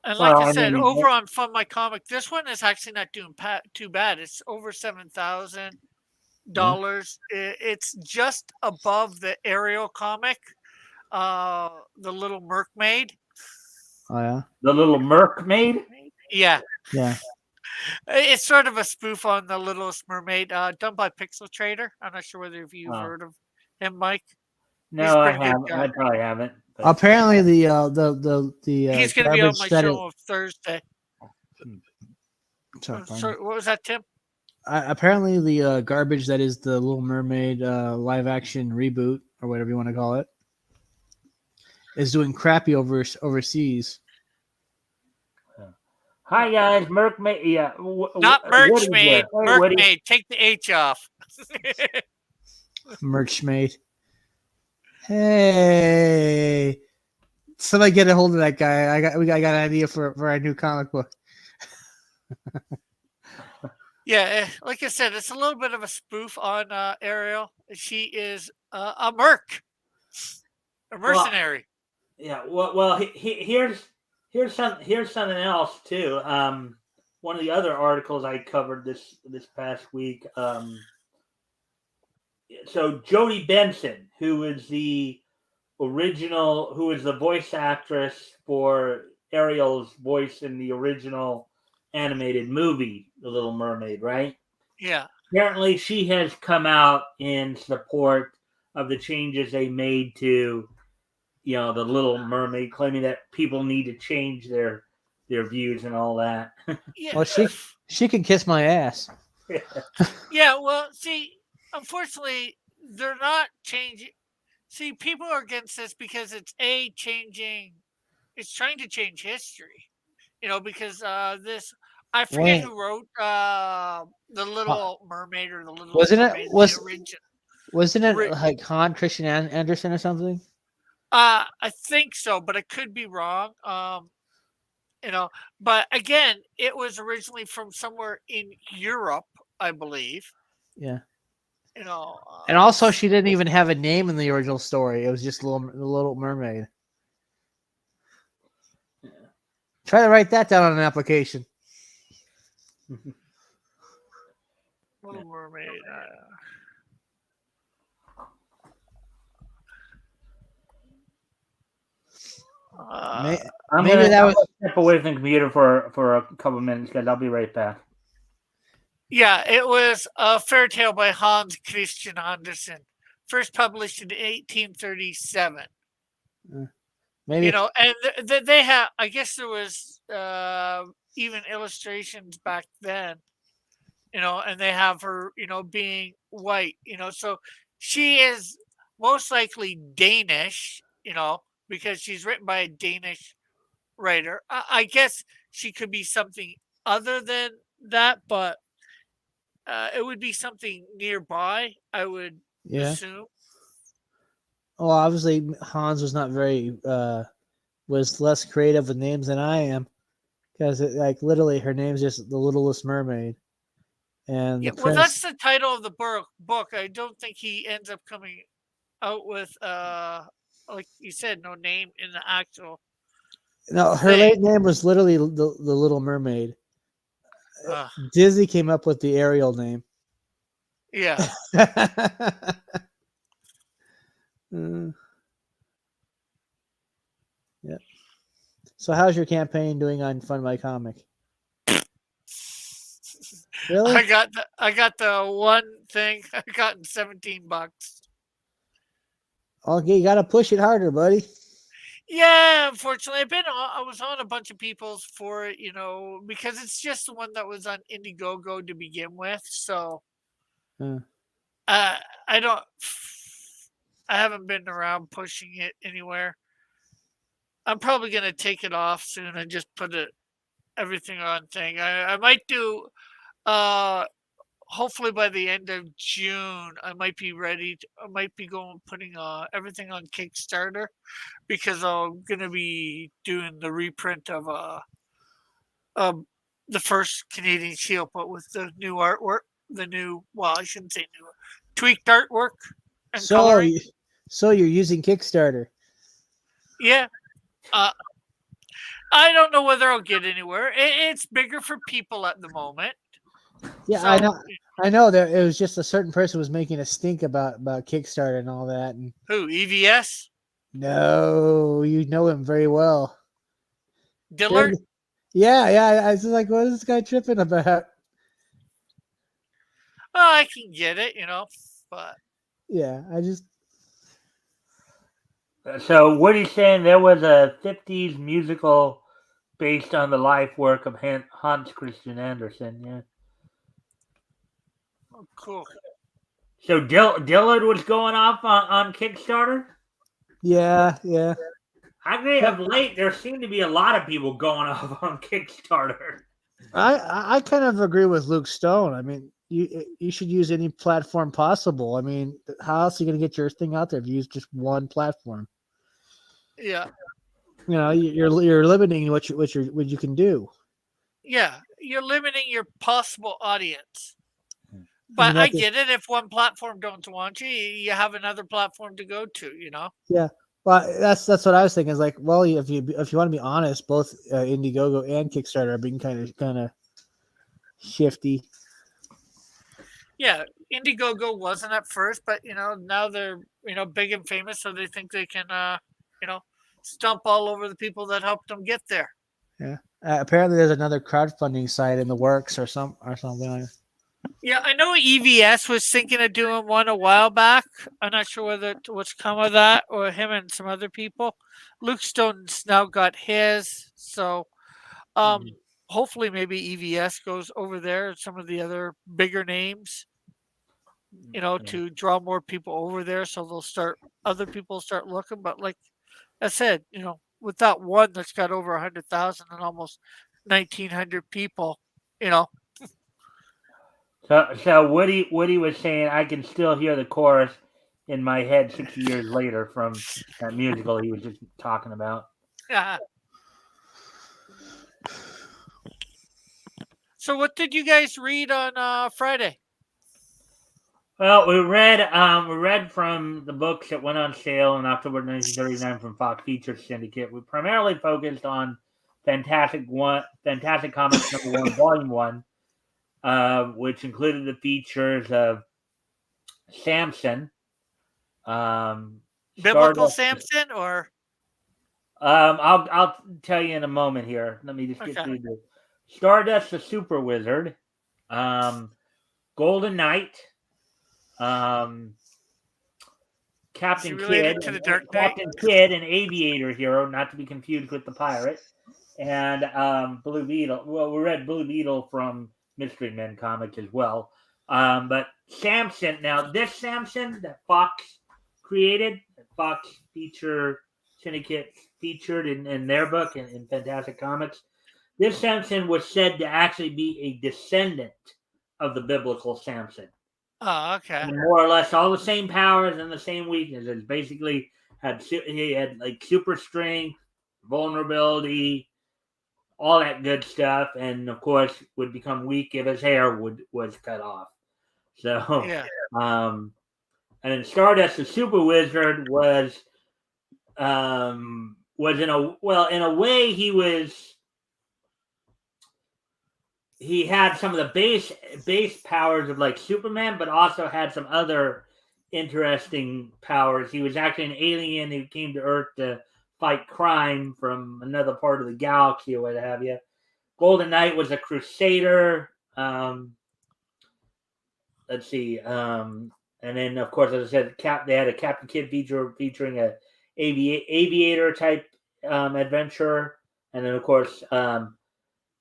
And like Well, I I said, mean, over on Fun My Comic, this one is actually not doing too bad. It's over Yeah. $7,000. It's just above the Ariel comic, the Little Mermaid. Oh yeah. the little mermaid. Yeah, Yeah. it's sort of a spoof on the Littlest Mermaid, done by Pixel Trader. I'm not sure whether you've Oh, heard of him, Mike. He's a no, I pretty good haven't. guy. I probably haven't. But Apparently the He's going to be on garbage my that it. show Thursday. Sorry, pardon me. Sorry, what was that, Tim? Apparently the garbage that is the Little Mermaid live action reboot or whatever you want to call it is doing crappy overseas. hi guys, mermaid. Yeah, Not what is this? Merchmaid, Hey, Woody. Mermaid. Take the H off. Merch made. Hey, somebody get a hold of that guy. I got an idea for our new comic book. Yeah, like I said, it's a little bit of a spoof on Ariel. She is a merc, a Well, mercenary. yeah. Well. Here's something else too. One of the other articles I covered this past week. So Jodie Benson, who is the voice actress for Ariel's voice in the original animated movie, The Little Mermaid, right? Yeah. Apparently, she has come out in support of the changes they made to, The Little Mermaid, claiming that people need to change their views and all that. Yeah. Well, she can kiss my ass. Yeah. Well, see, unfortunately, they're not changing. See, people are against this because it's trying to change history. Because this, I forget Wait, who wrote the uh, Little Mermaid or the Littlest wasn't it Mermaid, the was original. wasn't it like Han Christian Anderson or something? I think so, but I could be wrong. You know, but again, it was originally from somewhere in Europe, I believe. Yeah. You know, And also, she didn't even have a name in the original story. It was just the Little Mermaid. Try to write that down on an application. Little Mermaid. Uh, Maybe that was. step away from the computer for a couple minutes, guys. I'll be right back. yeah, it was a fairy tale by Hans Christian Andersen, first published in 1837. Maybe And they have. I guess there was even illustrations back then. And they have her, being white. So she is most likely Danish. Because she's written by a Danish writer. I guess she could be something other than that, but it would be something nearby, I would yeah. assume. Well, obviously Hans was not very was less creative with names than I am, because like literally her name's just the Littlest Mermaid, and Yeah, the well, that's prince. the title of the book. I don't think he ends up coming out with, like you said, no name in the actual No, her thing. late name was literally the Little Mermaid. Uh, Disney came up with the Ariel name. yeah. Uh, yeah. So, how's your campaign doing on Fund My Comic? Really? I got the one thing I got in $17. Okay, you got to push it harder, buddy. Yeah, unfortunately, I was on a bunch of people's for it, because it's just the one that was on Indiegogo to begin with. So, Uh, I don't, I haven't been around pushing it anywhere. I'm probably gonna take it off soon and just put everything on thing. I might do, uh, hopefully by the end of June, I might be ready. I might be putting everything on Kickstarter, because I'm gonna be doing the reprint of um the first Canadian Shield, but with the new artwork, I shouldn't say new, tweaked artwork and so, coloring. so you're using Kickstarter. Yeah, uh, I don't know whether I'll get anywhere. It's bigger for people at the moment. Yeah, I So know. I know that it was just a certain person was making a stink about Kickstarter and all that. And who, EVS? no, you know him very well. Dillard? Yeah. I was like, what is this guy tripping about? Oh, I can get it, but Yeah, I just So Woody's saying there was a 50s musical based on the life work of Hans Christian Andersen. Yeah. cool. So Dillard was going off on Kickstarter. yeah. I agree. Of late, there seem to be a lot of people going off on Kickstarter. I kind of agree with Luke Stone. I mean, you should use any platform possible. I mean, how else are you going to get your thing out there if you use just one platform? Yeah. You know, you're limiting what you can do. Yeah. You're limiting your possible audience. I But mean, I get it. If one platform don't want you, you have another platform to go to. yeah. Well, that's what I was thinking. Is like, well, if you want to be honest, both Indiegogo and Kickstarter are being kind of shifty. Yeah. Indiegogo wasn't at first, but now they're big and famous, so they think they can stump all over the people that helped them get there. Yeah. Apparently, there's another crowdfunding site in the works or something like that. Yeah, I know EVS was thinking of doing one a while back. I'm not sure what's come of that, or him and some other people. Luke Stone's now got his, so hopefully maybe EVS goes over there. Some of the other bigger names, to draw more people over there, so other people start looking. But like I said, with that one that's got over 100,000 and almost 1,900 people, you know, So Woody was saying I can still hear the chorus in my head 60 years later from that musical he was just talking about. So, what did you guys read on Friday? Well, we read from the books that went on sale in October 1939 from Fox Features Syndicate. We primarily focused on Fantastic Comics #1, Volume 1, which included the features of Samson, Biblical Stardust, Samson or I'll tell you in a moment here. Let me just get Okay. through the Stardust, the Super Wizard, um, Golden Knight, um, Is he Captain Kidd, related to the Dark Knight? Captain Kidd, an aviator hero, not to be confused with the pirate, and Blue Beetle. Well, we read Blue Beetle from Mystery Men comics as well. But Samson. Now, this Samson that Fox created, Fox feature syndicate featured in their book in Fantastic Comics. This Samson was said to actually be a descendant of the biblical Samson. Oh, okay. And more or less all the same powers and the same weaknesses. Basically, he had like super strength, vulnerability, all that good stuff, and of course would become weak if his hair was cut off. So, Yeah. and then Stardust, the Super Wizard, was in a way he had some of the base powers of like Superman, but also had some other interesting powers. He was actually an alien who came to Earth to fight crime from another part of the galaxy or what have you. Golden Knight was a crusader. Let's see. And then, of course, as I said, they had a Captain Kidd featuring a aviator type adventurer, and then, of course,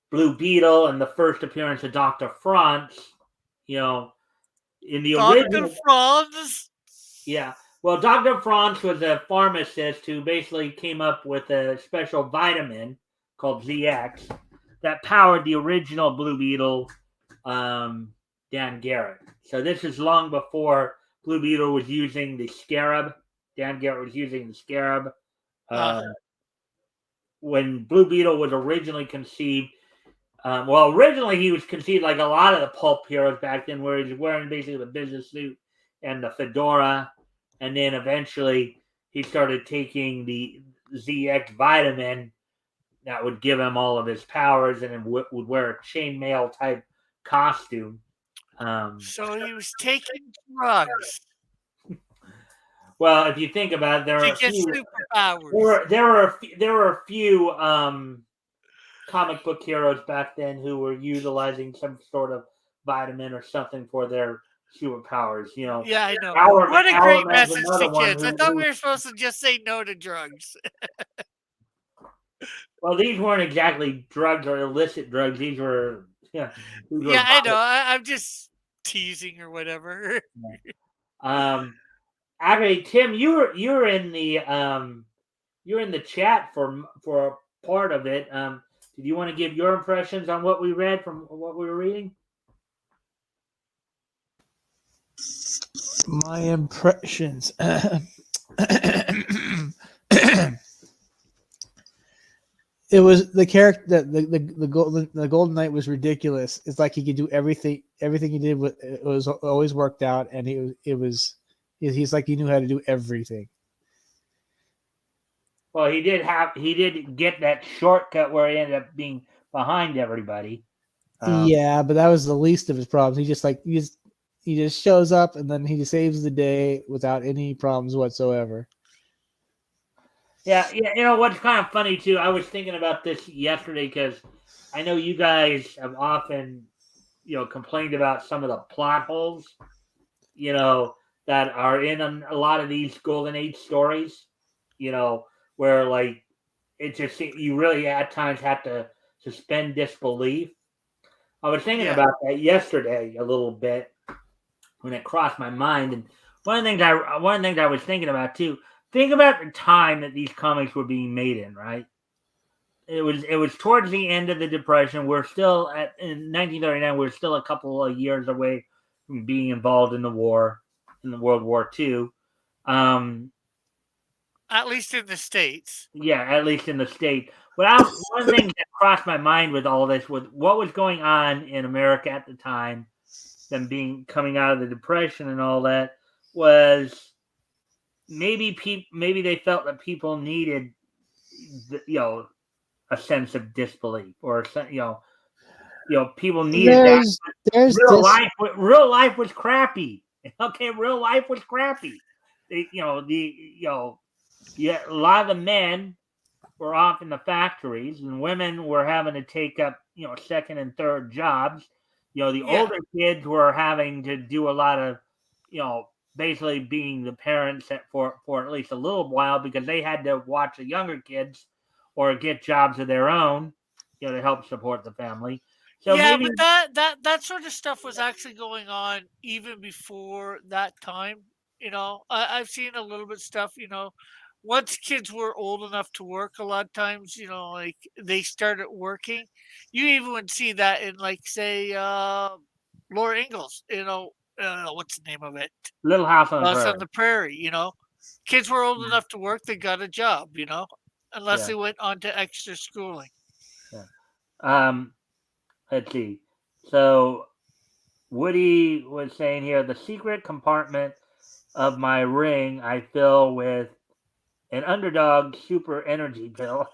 Blue Beetle and the first appearance of Dr. Franz, you know, in the Dr. original. Franz. Yeah. Well, Dr. Franz was a pharmacist who basically came up with a special vitamin called ZX that powered the original Blue Beetle, Dan Garrett. So this is long before Blue Beetle was using the Scarab. Dan Garrett was using the Scarab. When Blue Beetle was originally conceived, originally he was conceived like a lot of the pulp heroes back then, where he's wearing basically the business suit and the fedora, and then eventually he started taking the ZX vitamin that would give him all of his powers, and then would wear a chainmail type costume. So he was taking drugs Well, if you think about it, there to are a get few. superpowers. There were a few comic book heroes back then who were utilizing some sort of vitamin or something for their superpowers. You know, Yeah, I know. Hour What a Hour great Man's message another to one kids. I thought we were supposed to just say no to drugs. Well, these weren't exactly drugs or illicit drugs. These were Yeah, I know. I'm just teasing or whatever. Actually, Tim, you were in the chat for part of it. Did you want to give your impressions on what we read from what we were reading? My impressions. It was the character that the Golden Knight was ridiculous. It's like he could do everything. Everything he did was always worked out, and he's like he knew how to do everything. Well, he did get that shortcut where he ended up being behind everybody. Yeah, but that was the least of his problems. He just shows up and then he saves the day without any problems whatsoever. Yeah, you know what's kind of funny too. I was thinking about this yesterday because I know you guys have often, complained about some of the plot holes, that are in a lot of these Golden Age stories. Where like it just you really at times have to suspend disbelief. I was thinking about that yesterday a little bit when it crossed my mind, and one of the things I was thinking about too. Think about the time that these comics were being made in, right? It was towards the end of the Depression. We're still in 1939. We're still a couple of years away from being involved in the war, in the World War II. At least in the States. Yeah, at least in the state. One thing that crossed my mind with all this was what was going on in America at the time, them coming out of the Depression and all that, was maybe they felt that people needed, a sense of disbelief, or people needed that. Real life was crappy. Okay, real life was crappy. A lot of the men were off in the factories, and women were having to take up, second and third jobs. The Yeah. older kids were having to do a lot of, basically being the parents for at least a little while because they had to watch the younger kids or get jobs of their own, to help support the family. So Yeah, maybe but that sort of stuff was actually going on even before that time. I've seen a little bit stuff. Once kids were old enough to work, a lot of times, like they started working. You even would see that in, like, say, Laura Ingalls. What's the name of it? Little House on the House on Prairie. the Prairie. Kids were old enough to work, they got a job. Unless Yeah, they went on to extra schooling. yeah. Um, let's see. So Woody was saying here, the secret compartment of my ring I fill with an underdog super energy pill.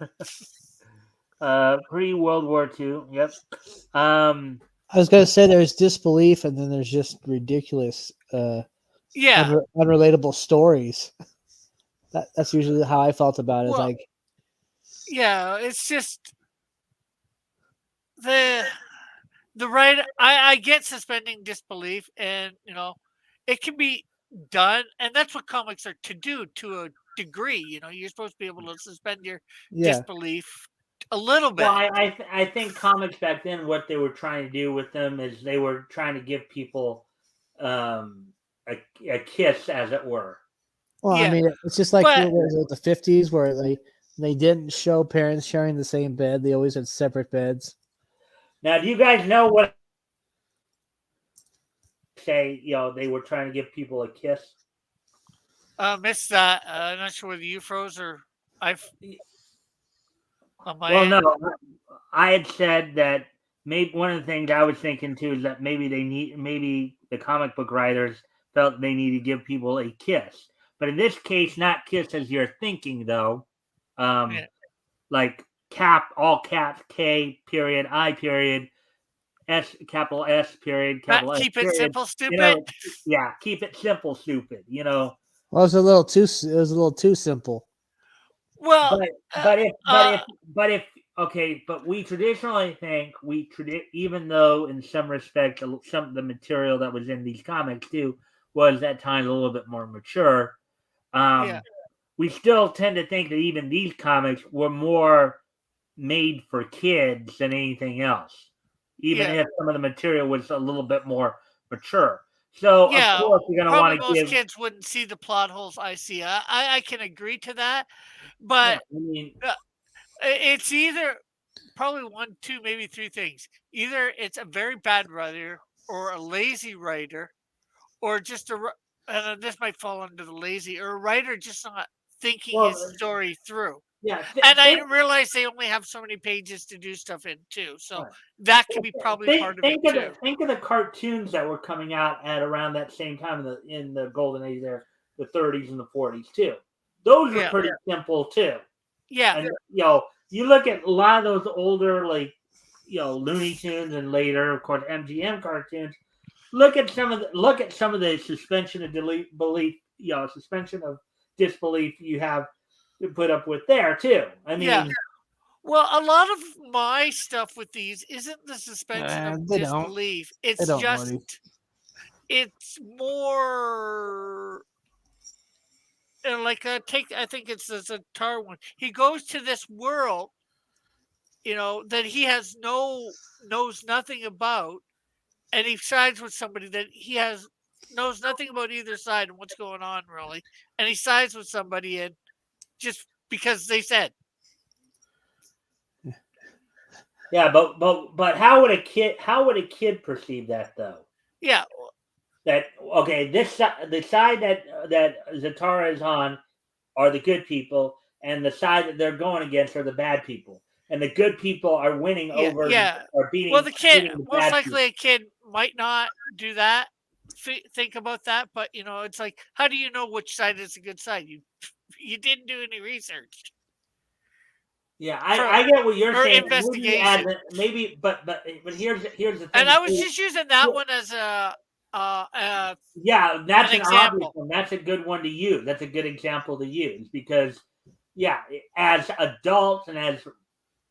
Pre World War II. Yep. Um, I was gonna say there's disbelief, and then there's just ridiculous, Yeah. unrelatable stories. That's usually how I felt about it. It's Well, like, yeah, it's just the the right. I get suspending disbelief, and it can be done, and that's what comics are to do to a degree. You're supposed to be able to suspend your yeah, disbelief a little well, bit. I think comics back then, what they were trying to do with them is they were trying to give people um, a kiss, as it were. well, I Yeah, mean, it's just like but what was it, the '50s where they didn't show parents sharing the same bed. They always had separate beds. Now, do you guys know what say? They were trying to give people a kiss. missed that. I'm not sure whether you froze or I've on my Well, end. no, I had said that maybe one of the things I was thinking too is that maybe the comic book writers felt they need to give people a kiss, but in this case, not kiss as you're thinking though. Um, Yeah. like all caps K period I period S capital S period capital S Keep it period. simple, You stupid. know, yeah, keep it simple, stupid. Well, it was a little too. It was a little too simple. Well, But uh, but if okay, but we traditionally think even though in some respects some of the material that was in these comics too was at times a little bit more mature. yeah, Um, we still tend to think that even these comics were more made for kids than anything else, even yeah. if some of the material was a little bit more mature. So of Yeah, course you're going to probably want to most give. kids wouldn't see the plot holes I see. I can agree to that, Yeah, but I mean, uh, it's either probably one, two, maybe three things. Either it's a very bad writer or a lazy writer, or just and this might fall under the lazy, or a writer just not thinking his well, story through. yeah, And I think. didn't realize they only have so many pages to do stuff in too. So that could be probably part of it too. Think of the cartoons that were coming out at around that same time in the golden age there, the 30s and the 40s too. Those were Yeah, pretty simple too. yeah, And you look at a lot of those older like Looney Tunes and later, of course, MGM cartoons. Look at some of the suspension of belief, suspension of disbelief you have to put up with there too. I yeah. mean, Well, a lot of my stuff with these isn't the suspension of They don't. disbelief. They It's don't, just, Woody. it's more like I think it's the Zatar one. He goes to this world, that he has knows nothing about, and he sides with somebody that he has knows nothing about either side and what's going on really, and he sides with somebody and just because they said, yeah, but how would a kid perceive that though? yeah, That okay, the side that Zatara is on are the good people, and the side that they're going against are the bad people, and the good people are winning yeah, over yeah. or Well, beating the kid, the most bad people. likely, a kid might not do that. Think about that, but it's like, how do you know which side is a good side? You didn't do any research Yeah, for I get what you're or saying. investigation, But here's the and thing I was too. just using that one as uh, uh, Yeah, an that's an obvious example. one. That's a good one to use. That's a good example to use because yeah, as adults and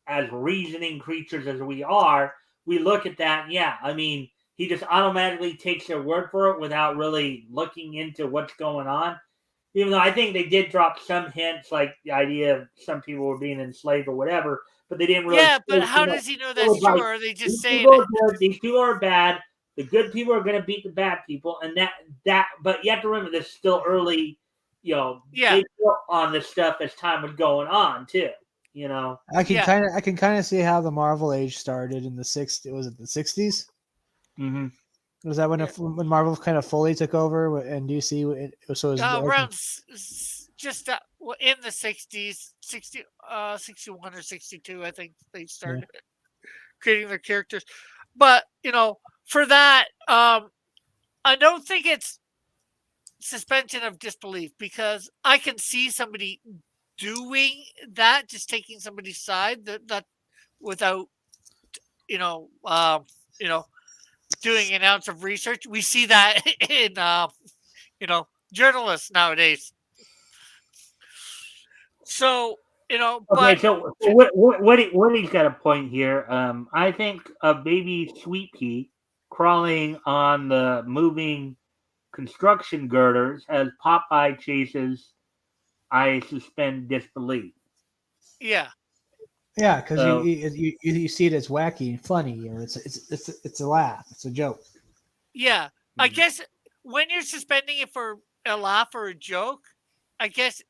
as reasoning creatures as we are, we look at that. And yeah, I mean, he just automatically takes their word for it without really looking into what's going on. Even though I think they did drop some hints, like the idea of some people were being enslaved or whatever, but they didn't really Yeah, say but too how much. does he know It that's was true? like Or are they just these saying people it? are good, these people are bad. The good people are going to beat the bad people, and that. But you have to remember, this is still early. Yeah, They built on this stuff as time was going on too. You know, yeah, I can kind of see how the Marvel age started in the 60s. Was it the 60s? mm-hmm. Was that yeah. when Marvel kind of fully took over and DC? So it was Around just well, in the 60s, 61 or 62, I think they yeah. started creating their characters. But, for that, I don't think it's suspension of disbelief because I can see somebody doing that, just taking somebody's side that without, you know, um, you know, doing an ounce of research. We see that in, journalists nowadays. So, Okay, but so Woody's got a point here. I think a baby sweet pea crawling on the moving construction girders as Popeye chases, I suspend disbelief. yeah, Yeah, because So you see it as wacky and funny, or it's a laugh, it's a joke. yeah. I guess when you're suspending it for a laugh or a joke, I guess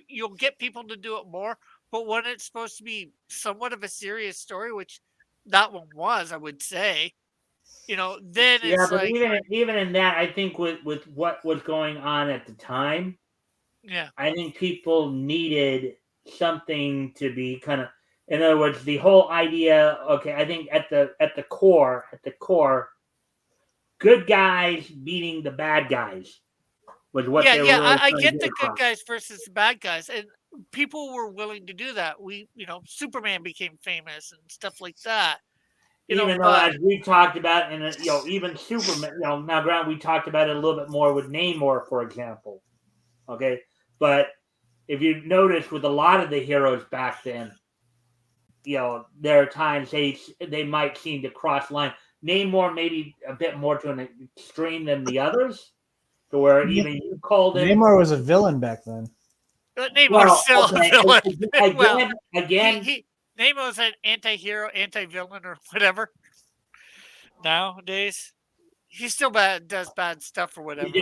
you'll get people to do it more. But when it's supposed to be somewhat of a serious story, which that one was, I would say, then yeah, it's but like, even in that, I think with what was going on at the time, yeah, I think people needed something to be kind of. In other words, the whole idea. Okay, I think at the core, good guys beating the bad guys was what yeah, they were yeah. really I trying to get get the good across. guys versus the bad guys, and people were willing to do that. Superman became famous and stuff like that. Even though, But as we talked about, and even Superman, now granted, we talked about it a little bit more with Namor, for example. Okay, but if you notice, with a lot of the heroes back then, there are times they might seem to cross line. Namor maybe a bit more to an extreme than the others, to where even you called him. Namor was a villain back then. Nemo's Well, still a okay, villain. Well, again, he Nemo's an anti-hero, anti-villain, or whatever. Nowadays, he still does bad stuff or whatever. and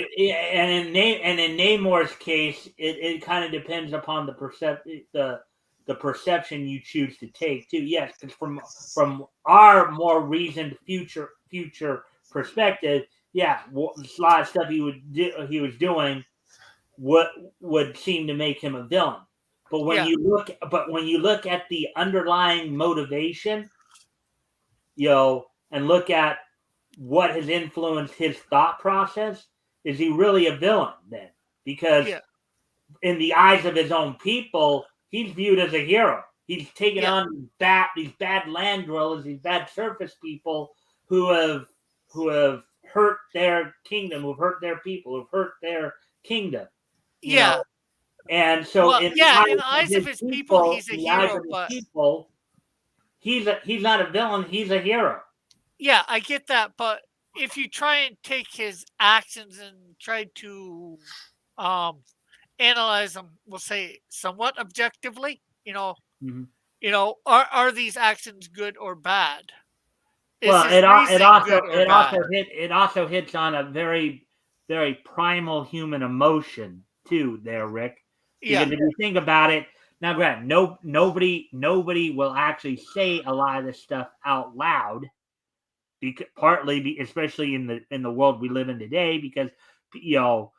in Namor's case, it kind of depends upon the perception you choose to take too. Yes, because from our more reasoned future perspective, yeah, a lot of stuff he was doing what would seem to make him a villain. Yeah, But when you look at the underlying motivation, and look at what has influenced his thought process, is he really a villain then? Because yeah, in the eyes of his own people, he's viewed as a hero. He's taken yeah, on these bad land dwellers, these bad surface people who have hurt their kingdom, who've hurt their people, who've hurt their kingdom. You yeah. know, and so Well, yeah. In the eyes of his people, he's a in the eyes hero. of his But people, he's not a villain. He's a hero. yeah, I get that. But if you try and take his actions and try to um analyze them, we'll say somewhat objectively, Mm-hmm. are these actions good or bad? Is Well, his reasoning good or bad? it also hits on a very very primal human emotion too, there, Rick. Yeah, Because if you think about it, now, granted, nobody will actually say a lot of this stuff out loud, because especially in the world we live in today, because you know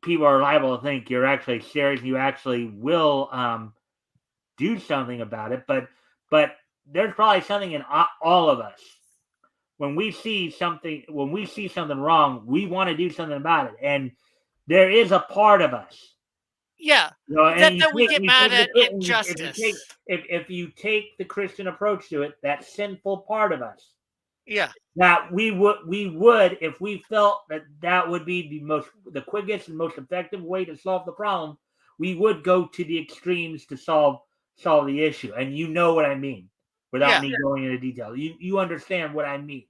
people are liable to think you're actually serious. You actually will do something about it, but there's probably something in all of us. When we see something wrong, we want to do something about it, and there is a part of us, yeah. and That we get mad at injustice. if you take the Christian approach to it, that sinful part of us, Yeah, that we would, if we felt that would be the quickest and most effective way to solve the problem, we would go to the extremes to solve the issue, and you know what I mean without Yeah, me going into detail. You understand what I mean,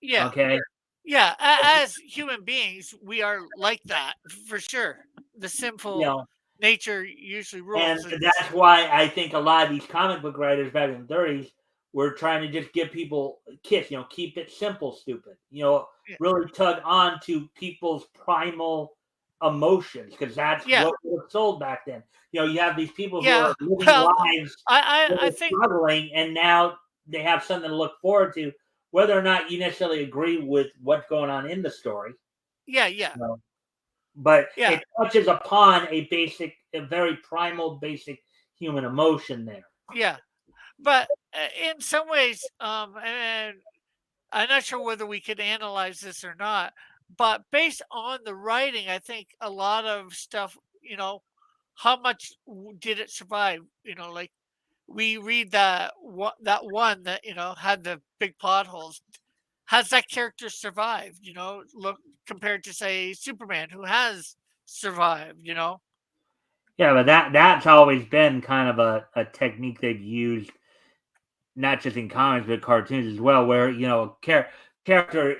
yeah, okay? yeah. As human beings, we are like that for sure. The You sinful know, nature usually and rules. It's that's why I think a lot of these comic book writers back in the 30s were trying to just give people kiss, keep it simple, stupid. yeah, Really tug on to people's primal emotions because that's yeah, what was sold back then. You have these people who are yeah. living Well, lives that I are think struggling, and now they have something to look forward to, whether or not you necessarily agree with what's going on in the story. yeah, yeah, You know, but yeah, it touches upon a very primal, basic human emotion there. yeah. But in some ways, and I'm not sure whether we could analyze this or not, but based on the writing, I think a lot of stuff, how much did it survive? Like we read that one that had the big plot holes. Has that character survived? Look compared to say Superman, who has survived. Yeah, but that's always been kind of a technique they've used, not just in comics but cartoons as well, where character,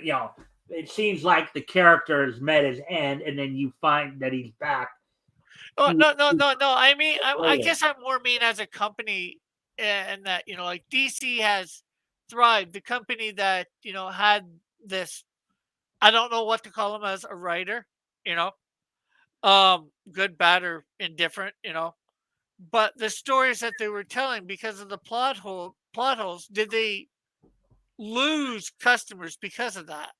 it seems like the character has met his end, and then you find that he's back Oh, few no, no, weeks no, no. I mean, I later. guess I'm more mean as a company, and that like DC has thrived. The company that had this, I don't know what to call him as a writer, you know, good, bad, or indifferent, but the stories that they were telling because of the plot holes, did they lose customers because of that?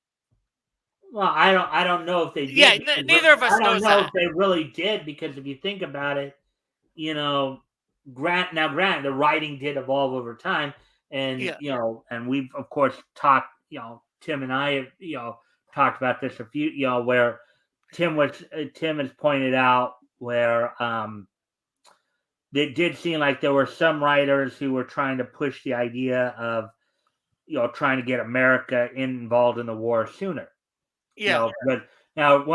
Well, I don't know if they Yeah, did because neither of I us don't knows know if that. they really did, because if you think about it, you know, grant the writing did evolve over time, and Yeah, and we've of course talked, Tim and I have, talked about this a few, where Tim has pointed out where it did seem like there were some writers who were trying to push the idea of trying to get America involved in the war sooner. yeah, But now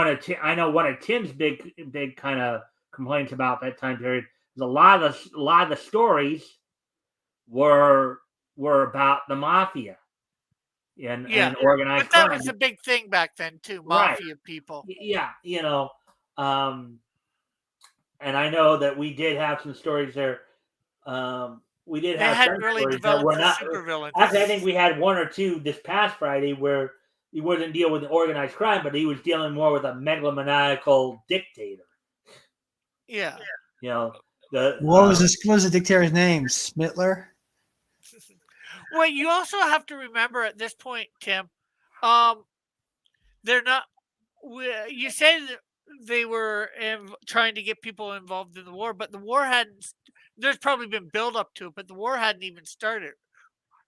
I know one of Tim's big kind of complaints about that time period is a lot of the stories were about the mafia yeah. and organized But that crime. was a big thing back then too, Right. mafia people. Yeah, um and I know that we did have some stories there. We did They have hadn't some really stories that developed were the not. supervillain. Actually, I think we had one or two this past Friday where he wasn't dealing with organized crime, but he was dealing more with a megalomaniacal dictator. Yeah. You know, the What was the dictator's name? Smittler? Well, you also have to remember at this point, Tim, um, they're not. You said that they were trying to get people involved in the war, but the war hadn't. There's probably been build up to it, but the war hadn't even started.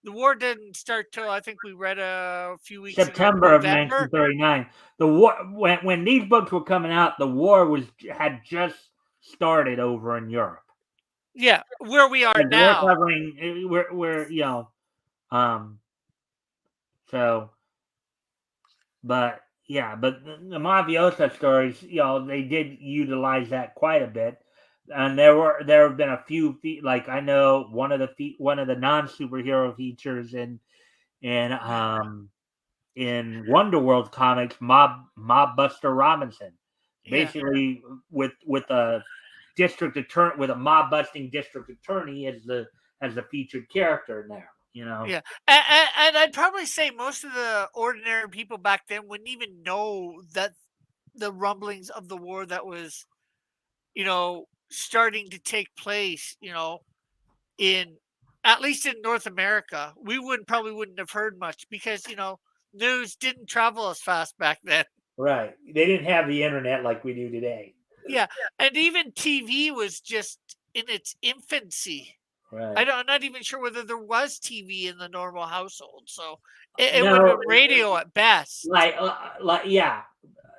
The war didn't start till I think we read a few weeks ago, September of November. 1939. The war, when these books were coming out, the war had just started over in Europe. Yeah, where we are And we're now. covering, we're um so but yeah, but the mafioso stories, they did utilize that quite a bit, and there have been a few like I know one of the non superhero features Yeah, in in Wonder World comics, Mob Buster Robinson, yeah. basically with a district attorney, with a mob busting district attorney as the featured character in there. Yeah, and I'd probably say most of the ordinary people back then wouldn't even know that the rumblings of the war that was, starting to take place, in at least in North America. We wouldn't have heard much because, news didn't travel as fast back then. Right. They didn't have the internet like we do today. Yeah, and even TV was just in its infancy. Right. I'm not even sure whether there was TV in the normal household, so it would have No, been radio at best. like yeah.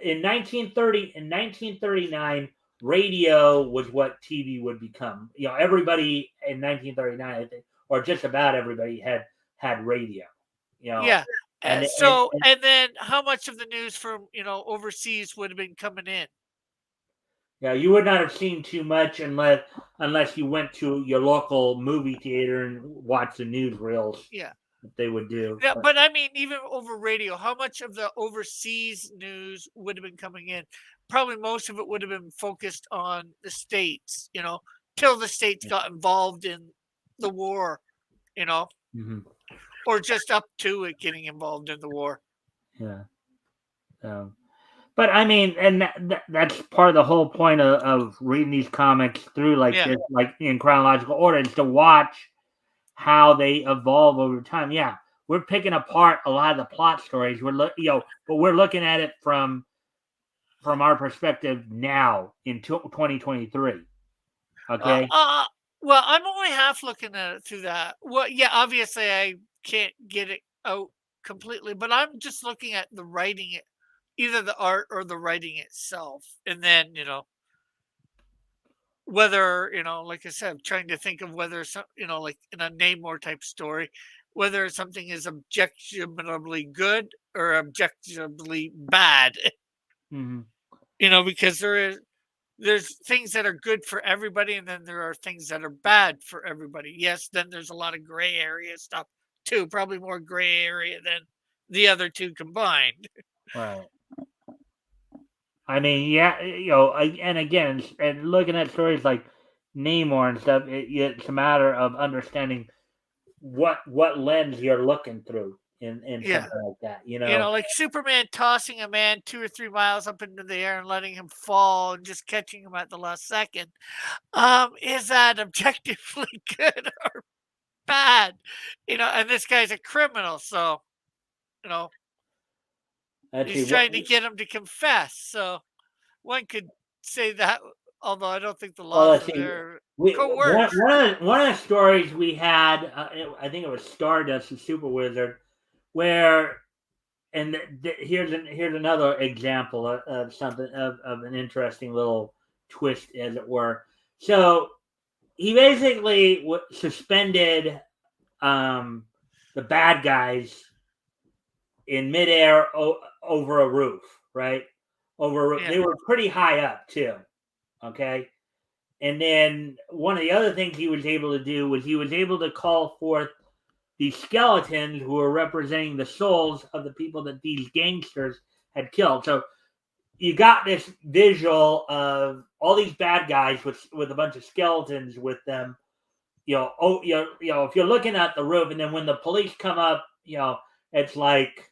In 1939, radio was what TV would become. Everybody in 1939, I think, or just about everybody had radio. You know, Yeah. and So, and then how much of the news from overseas would have been coming in? Yeah, you would not have seen too much unless you went to your local movie theater and watched the newsreels Yeah. that they would do. Yeah, But but I mean, even over radio, how much of the overseas news would have been coming in? Probably most of it would have been focused on the states, till the states got involved in the war, you know, mhm, or just up to it getting involved in the war. yeah. Um, but I mean, and that's part of the whole point of reading these comics through like Yeah, this, like in chronological order, is to watch how they evolve over time. Yeah, we're picking apart a lot of the plot stories. But we're looking at it from our perspective now in 2023. Uh, Okay. uh, well, I'm only half looking at it through that. Well, yeah, obviously I can't get it out completely, but I'm just looking at the writing, either the art or the writing itself, and then whether like I said, trying to think of whether some, like in a Namor type story, whether something is objectively good or objectively bad. Hmm. Because there's things that are good for everybody, and then there are things that are bad for everybody. Yes, then there's a lot of gray area stuff too, probably more gray area than the other two combined. Right. I mean, yeah, and again, and looking at stories like Namor and stuff, it's a matter of understanding what lens you're looking through in Yeah. something like that. You know. Like Superman tossing a man 2 or 3 miles up into the air and letting him fall and just catching him at the last second. Is that objectively good or bad? And this guy's a criminal, so you know Let's see. he's trying to get him to confess. So one could say that, although I don't think the Well, laws let's are see. there We coerced. one of the stories we had, I think it was Stardust, the Super Wizard, where and here's another example of something of an interesting little twist, as it were. So he basically suspended the bad guys in midair over a roof, right? Over a roof. Yeah, They were pretty high up too. Okay. And then one of the other things he was able to do was he was able to call forth these skeletons who were representing the souls of the people that these gangsters had killed. So you got this visual of all these bad guys with a bunch of skeletons with them. If you're looking at the roof, and then when the police come up, it's like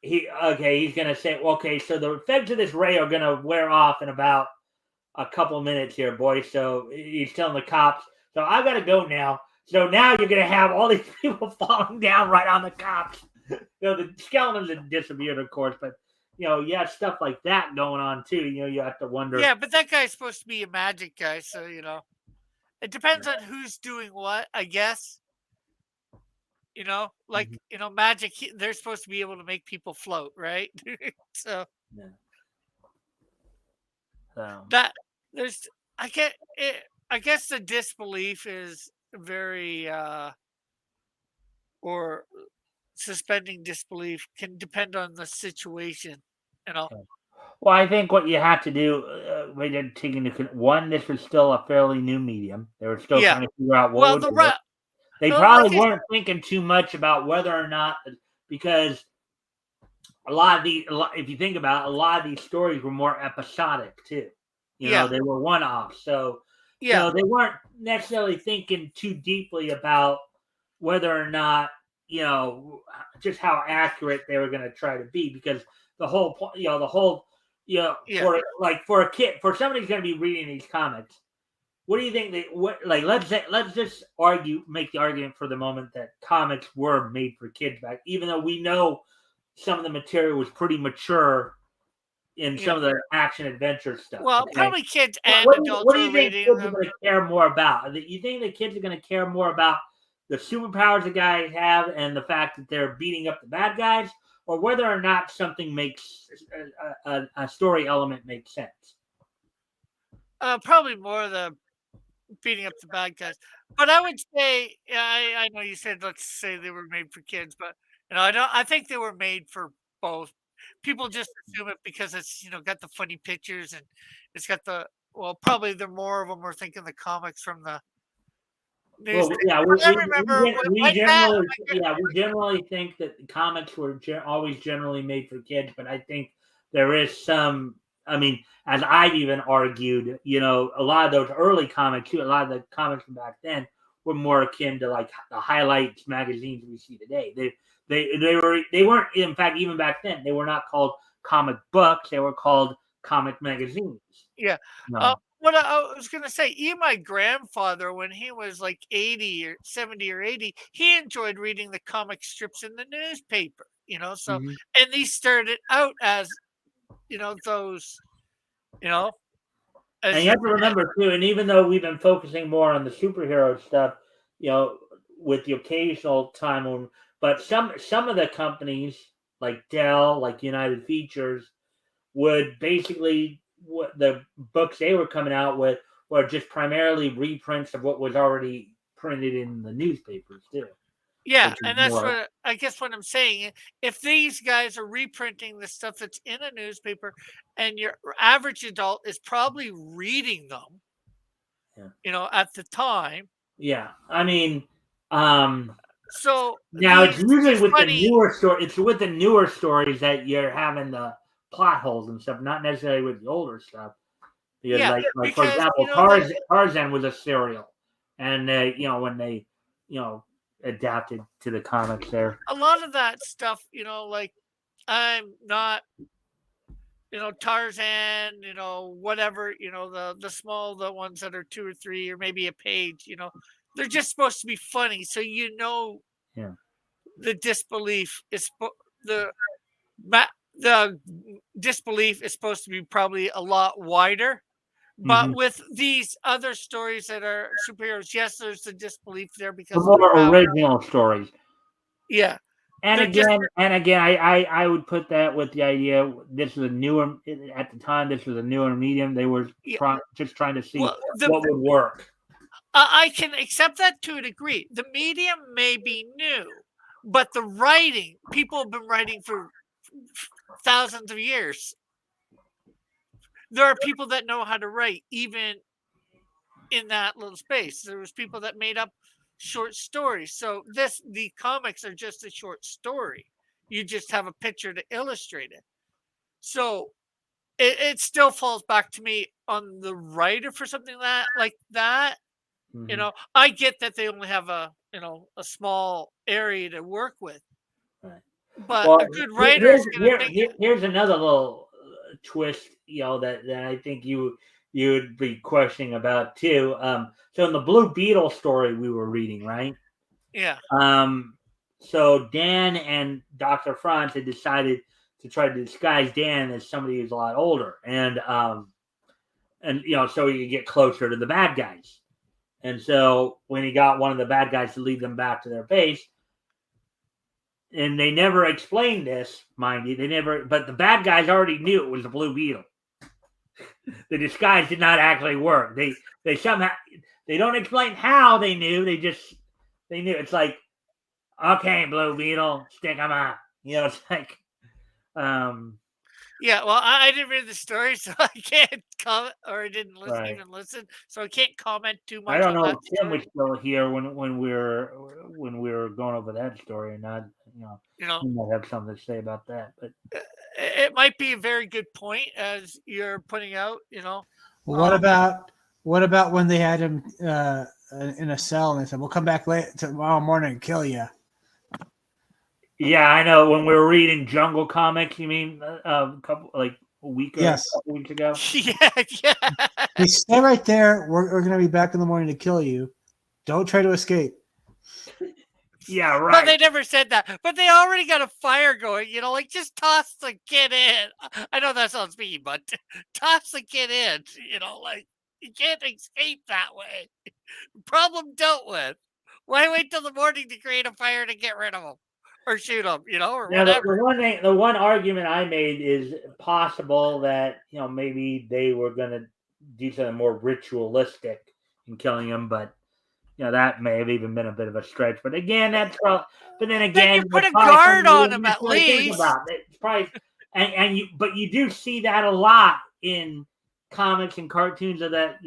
he's gonna say, well, okay, so the effects of this ray are gonna wear off in about a couple minutes here, boys. So he's telling the cops, so I gotta go now. So now you're gonna have all these people falling down right on the cops. The skeletons have disappeared, of course, but you have stuff like that going on too. You have to wonder. yeah, but that guy's supposed to be a magic guy, so it depends on who's doing what, I guess. Like Mhm. magic. They're supposed to be able to make people float, right? So Yeah. So, that there's, I get it. I guess the disbelief is very, or suspending disbelief can depend on the situation. You know. well, I think what you have to do, we did take into one. This was still a fairly new medium. They were still Yeah. trying to figure out what Well, would work. They like probably I, weren't thinking too much about whether or not, because a lot of if you think about it, a lot of these stories were more episodic too. yeah, They were one offs. yeah, So they weren't necessarily thinking too deeply about whether or not, just how accurate they were going to try to be, because the whole point, yeah. for a kid, for somebody who's going to be reading these comics, what do you think let's just make the argument for the moment that comics were made for kids back, even though we know some of the material was pretty mature in some Yeah. of the action adventure stuff. Well, Okay. probably kids What, and what, do you, adults what do were you think reading kids are them. going to care more about? You think the kids are going to care more about the superpowers the guys have and the fact that they're beating up the bad guys, or whether or not something makes a story element makes sense? Probably more the beating up the bad guys. But I would say, yeah, I know you said let's say they were made for kids, but I don't. I think they were made for both. people just assume it because it's got the funny pictures and it's got probably the more of them are thinking the comics from the Well, newspaper. yeah, I remember we generally, yeah, we generally think that the comics were always generally made for kids, but I think there is some. I mean, as I've even argued, a lot of those early comics, too, a lot of the comics from back then were more akin to like the highlights magazines we see today. They weren't, in fact, even back then, they were not called comic books; they were called comic magazines. Yeah. No. What I was gonna say, even my grandfather, when he was like 80 or 70 or 80, he enjoyed reading the comic strips in the newspaper. So Mhm. and these started out as those, you know, And as you have to remember too, and even though we've been focusing more on the superhero stuff, with the occasional time when, but some of the companies like Dell, like United Features, would basically what the books they were coming out with were just primarily reprints of what was already printed in the newspapers too, yeah, which is and that's more. what I guess what I'm saying. If these guys are reprinting the stuff that's in a newspaper, and your average adult is probably reading them, at the time. Yeah, I mean, um, So now it's these usually with the funny, newer story. It's with the newer stories that you're having the plot holes and stuff, not necessarily with the older stuff. Because yeah, like for because example, Tarzan was a serial, and when they adapted to the comics there. a lot of that stuff, like I'm not, Tarzan, whatever, the small, the ones that are 2 or 3 or maybe a page, they're just supposed to be funny. So Yeah. the disbelief is the ma- the disbelief is supposed to be probably a lot wider. But Mm-hmm. with these other stories that are superheroes, yes, there's the disbelief there The because of the more power. original stories. Yeah, And they're just again, I would put that with the idea this was a newer at the time. This was a newer medium. They were yeah. just trying to see Well, what would work. I can accept that to a degree. The medium may be new, but the writing, people have been writing for thousands of years. There are people that know how to write, even in that little space. There was people that made up short stories. So the comics are just a short story. You just have a picture to illustrate it. So it still falls back to me on the writer for something like that. Mm-hmm. I get that they only have a small area to work with, Right. but Well, a good writer is going to think. here's another little twist, that I think you would be questioning about too. So in the Blue Beetle story we were reading, right? Yeah, So Dan and Dr. Franz had decided to try to disguise Dan as somebody who's a lot older, and so he could get closer to the bad guys. And so when he got one of the bad guys to lead them back to their base, and they never explained this, mind you, but the bad guys already knew it was the Blue Beetle. The disguise did not actually work. They somehow, they don't explain how they knew. They knew. It's like, okay, Blue Beetle, stick them up. It's like, yeah. Well, I didn't read the story, so I can't comment, or I didn't right. even listen, so I can't comment too I much don't on know that if Tim story. was still here when we were going over that story or not. You know, He might have something to say about that. But it might be a very good point as you're putting out. What about when they had him in a cell and they said, "We'll come back late tomorrow morning and kill you"? yeah, I know. When we were reading Jungle comics, you mean a couple like a week or Yes. a couple weeks ago? Yeah. They stay right there. We're going to be back in the morning to kill you. Don't try to escape. Yeah, But right. they never said that. But they already got a fire going, like just toss the kid in. I know that sounds mean, but toss the kid in, like you can't escape that way. Problem dealt with. Why wait till the morning to create a fire to get rid of them? Or shoot them, or Now, whatever. the one argument I made is possible that maybe they were going to do something more ritualistic in killing him, but that may have even been a bit of a stretch. But again, that's probably. But then Then again, you put that's a probably guard something you on wouldn't him at necessarily think least. about. It's probably, but you do see that a lot in comics and cartoons of that.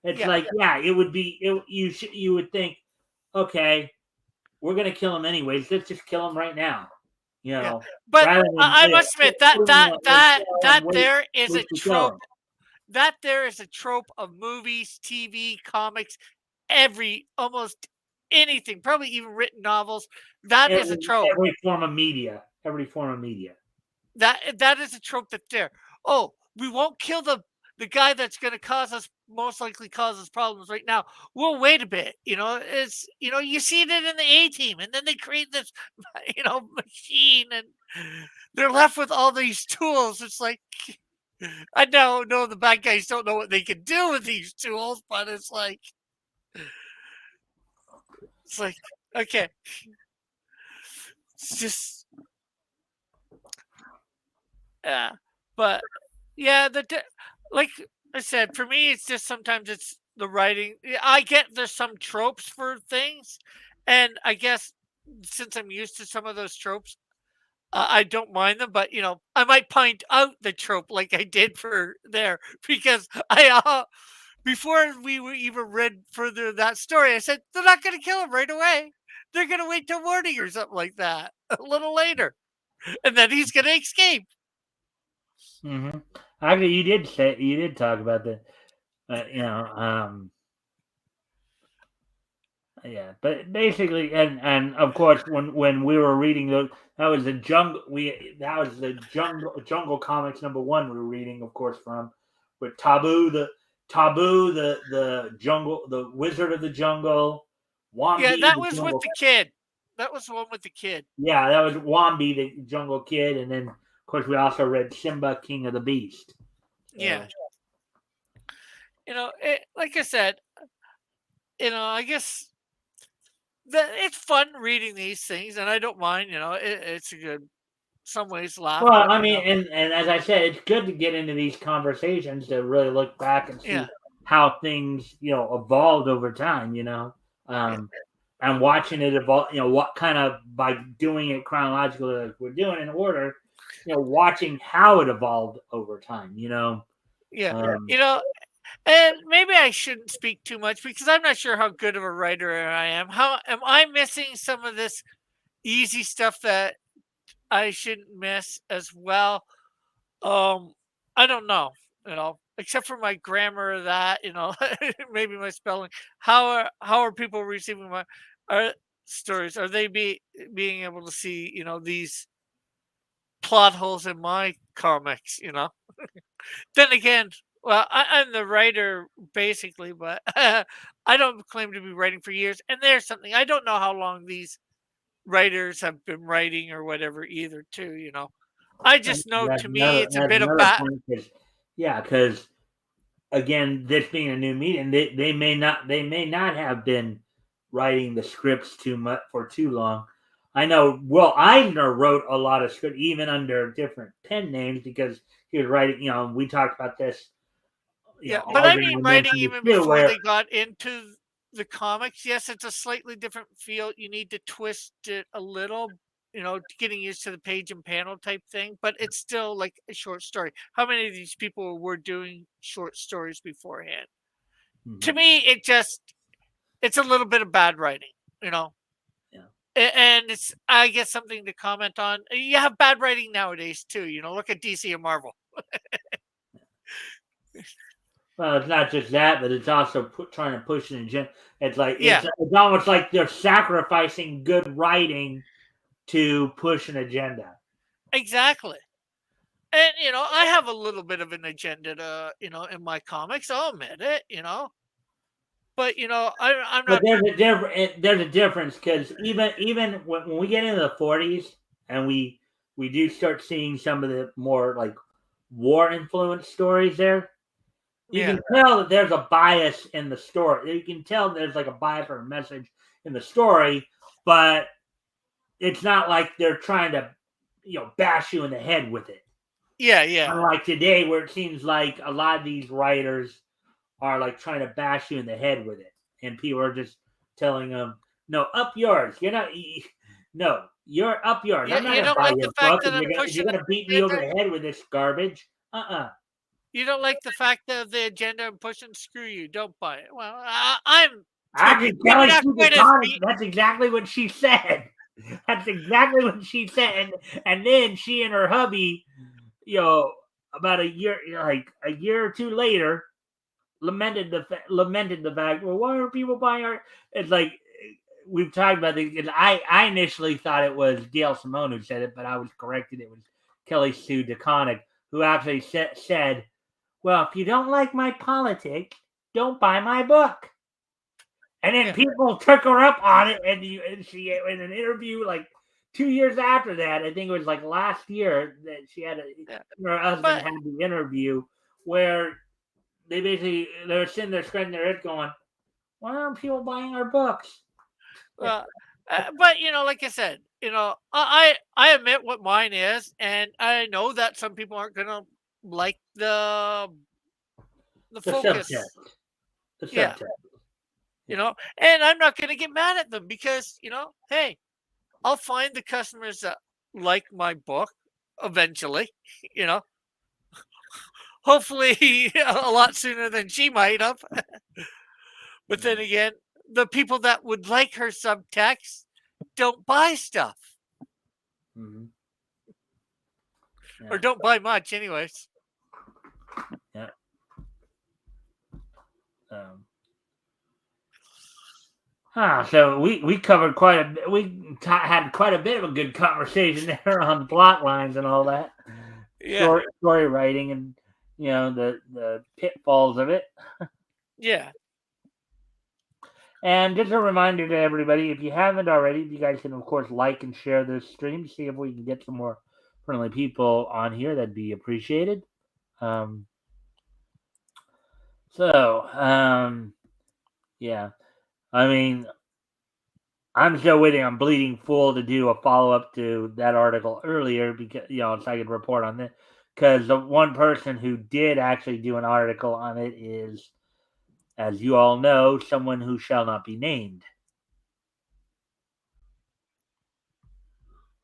It's like, it would be you would think, okay, we're gonna kill him anyways. Let's just kill him right now. But Rather than I must admit that there is a wait to kill trope. him. That there is a trope of movies, TV, comics, almost anything, probably even written novels. That is a trope. Every form of media. That is a trope that's there. Oh, we won't kill the guy that's going to most likely cause us problems right now. We'll wait a bit. It's you see it in the A-Team, and then they create this machine, and they're left with all these tools. It's like, I know the bad guys don't know what they can do with these tools, but it's like okay, it's just but yeah, like I said, for me, it's just sometimes it's the writing. I get there's some tropes for things, and I guess since I'm used to some of those tropes, I don't mind them. But I might point out the trope like I did for there because before we were even read further that story, I said they're not going to kill him right away. They're going to wait till morning or something like that a little later, and then he's going to escape. Mm-hmm. Actually, you did talk about that. Yeah, but basically, and of course, when we were reading those, that was the jungle comics #1 we were reading, of course, from with Taboo, the jungle, the wizard of the jungle, Wombi. Yeah, that was with the kid. That was the one with the kid. Yeah, that was Wombi, the jungle kid, and then of course we also read Simba, King of the Beast. Yeah. Like I said, I guess it's fun reading these things, and I don't mind. It's a good, some ways laugh. Well, I mean, and as I said, it's good to get into these conversations to really look back and see how things evolved over time. And watching it evolve. What kind of, by doing it chronologically, like we're doing in order. Watching how it evolved over time. And maybe I shouldn't speak too much because I'm not sure how good of a writer I am. How am I missing some of this easy stuff that I shouldn't miss as well? I don't know, except for my grammar of that, maybe my spelling. How are people receiving my stories? Are they being able to see, these plot holes in my comics, Then again, well, I'm the writer basically, but I don't claim to be writing for years. And there's something, I don't know how long these writers have been writing or whatever either, too. I just know to me it's a bit of because again, this being a new medium, they may not have been writing the scripts for too long. I know Will Eisner wrote a lot of script even under different pen names because he was writing. We talked about this. But I mean writing even before they got into the comics. Yes, it's a slightly different feel. You need to twist it a little, getting used to the page and panel type thing, but it's still like a short story. How many of these people were doing short stories beforehand? Mm-hmm. To me, it's a little bit of bad writing, Yeah. And it's, I guess, something to comment on. You have bad writing nowadays too, look at DC and Marvel. Well, it's not just that, but it's also trying to push an agenda. It's like it's almost like they're sacrificing good writing to push an agenda. Exactly. And I have a little bit of an agenda, in my comics. I'll admit it, But I'm not. But there's a difference because even when we get into the 40s and we do start seeing some of the more like war influenced stories there. You can tell that there's a bias in the story. You can tell there's like a bias or a message in the story, but it's not like they're trying to, bash you in the head with it. Yeah. Unlike today, where it seems like a lot of these writers are like trying to bash you in the head with it, and people are just telling them, "No, up yours. You're not. No, You're up yours. I'm not You gonna don't buy like the your fact book that if I'm if you're pushing the gonna beat me over agenda. the head with this garbage. You don't like the fact that the agenda I'm pushing. Screw you. Don't buy it. Well, I'm Actually, maybe Kelly not Sue quite as DeConnick, mean. that's exactly what she said. That's exactly what she said. And then she and her hubby, about a year, like a year or two later, lamented the fact. Well, why are people buying art? It's like we've talked about this. I initially thought it was Gail Simone who said it, but I was corrected. It was Kelly Sue DeConnick who actually said, "Well, if you don't like my politics, don't buy my book." And then Yeah. people took her up on it, and she in an interview like 2 years after that, I think it was like last year that she had Yeah. her husband But had the interview where they were sitting there scratching their head going, "Why aren't people buying our books?" well, but like I said, I admit what mine is, and I know that some people aren't gonna like the The focus. subtext. The Yeah. subtext. And I'm not gonna get mad at them because hey, I'll find the customers that like my book eventually. You know, hopefully a lot sooner than she might have. But then again, the people that would like her subtext don't buy stuff Mm-hmm. or Yeah. don't buy much, anyways. Yeah. Um, so we covered quite a bit. Had quite a bit of a good conversation there on plot lines and all that. Yeah, Story writing and the pitfalls of it. yeah. And just a reminder to everybody, if you haven't already, you guys can of course like and share this stream. See if we can get some more friendly people on here. That'd be appreciated. Um, so yeah, I mean, I'm still waiting on Bleeding Fool to do a follow up to that article earlier because so I could report on it. Because the one person who did actually do an article on it is, as you all know, someone who shall not be named.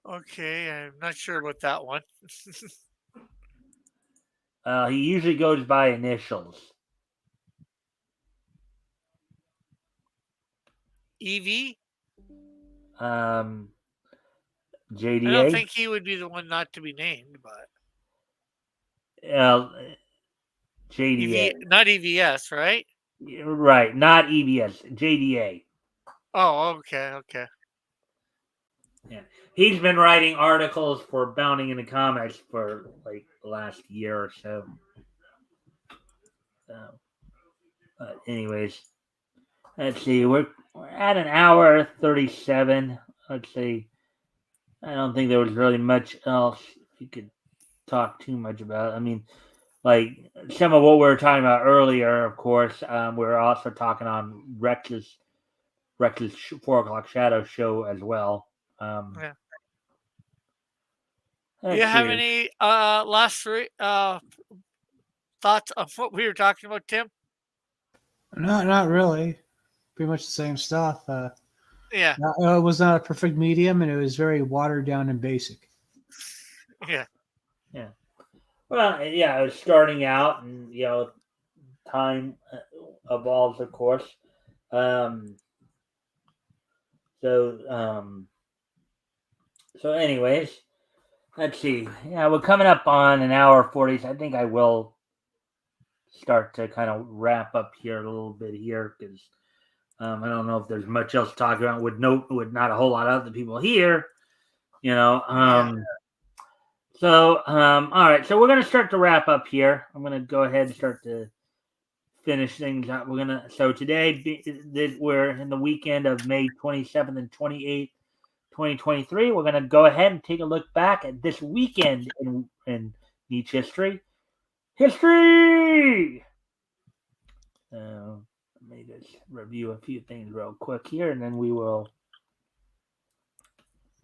Okay, I'm not sure about that one. He usually goes by initials. Evie, Um, I don't JDA. think he would be the one not to be named, but Uh, JDA. Not EVS, right? Right, not EBS. JDA. Oh, okay, okay. Yeah. He's been writing articles for Bounding into Comics for like the last year or so. But anyways, let's see. We're at an hour 37. Let's see. I don't think there was really much else you could talk too much about. I mean, like some of what we were talking about earlier, of course, we were also talking on Rex's 4 o'clock shadow show as well. Yeah. You Let's have see. any last three thoughts on what we were talking about, Tim? No, not really. Pretty much the same stuff. Yeah, It was not a perfect medium, and it was very watered down and basic. yeah, Yeah. Well, yeah, I was starting out, and time evolves, of course. Um, so, anyways, let's see. Yeah, we're coming up on an hour 40. So I think I will start to kind of wrap up here a little bit here because I don't know if there's much else to talk about with not a whole lot of other people here. yeah. All right. So we're gonna start to wrap up here. I'm gonna go ahead and start to finish things up. So today we're in the weekend of May 27th and 28th, 2023. We're gonna go ahead and take a look back at this weekend in Nietzsche history. History. Let me just review a few things real quick here, and then we will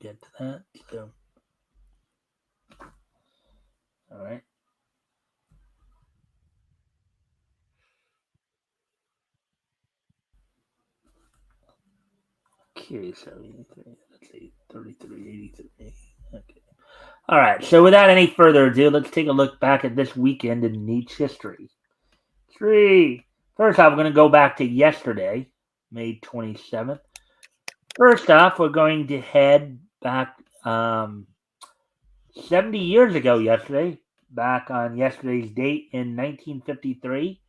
get to that. So, all right. Okay, 73. Let's see, 33, 83. Okay. All right. So without any further ado, let's take a look back at this weekend in Nietzsche history. First off, we're going to go back to yesterday, May 27th. First off, we're going to head back 70 years ago yesterday, back on yesterday's date in 1953,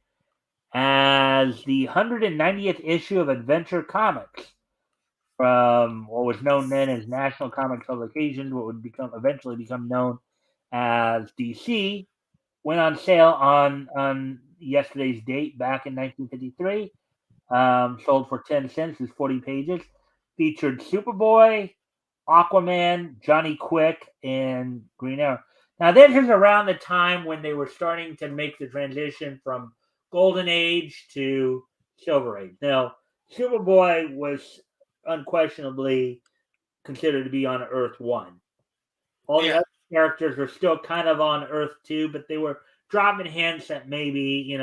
as the 190th issue of Adventure Comics from what was known then as National Comics Publications, what would eventually become known as DC, went on sale on yesterday's date back in 1953. Sold for 10 cents. It was 40 pages. Featured Superboy, Aquaman, Johnny Quick, and Green Arrow. Now, this is around the time when they were starting to make the transition from Golden Age to Silver Age. Now, Superboy was unquestionably considered to be on Earth 1. All the Yeah. other characters were still kind of on Earth 2, but they were dropping hints that maybe,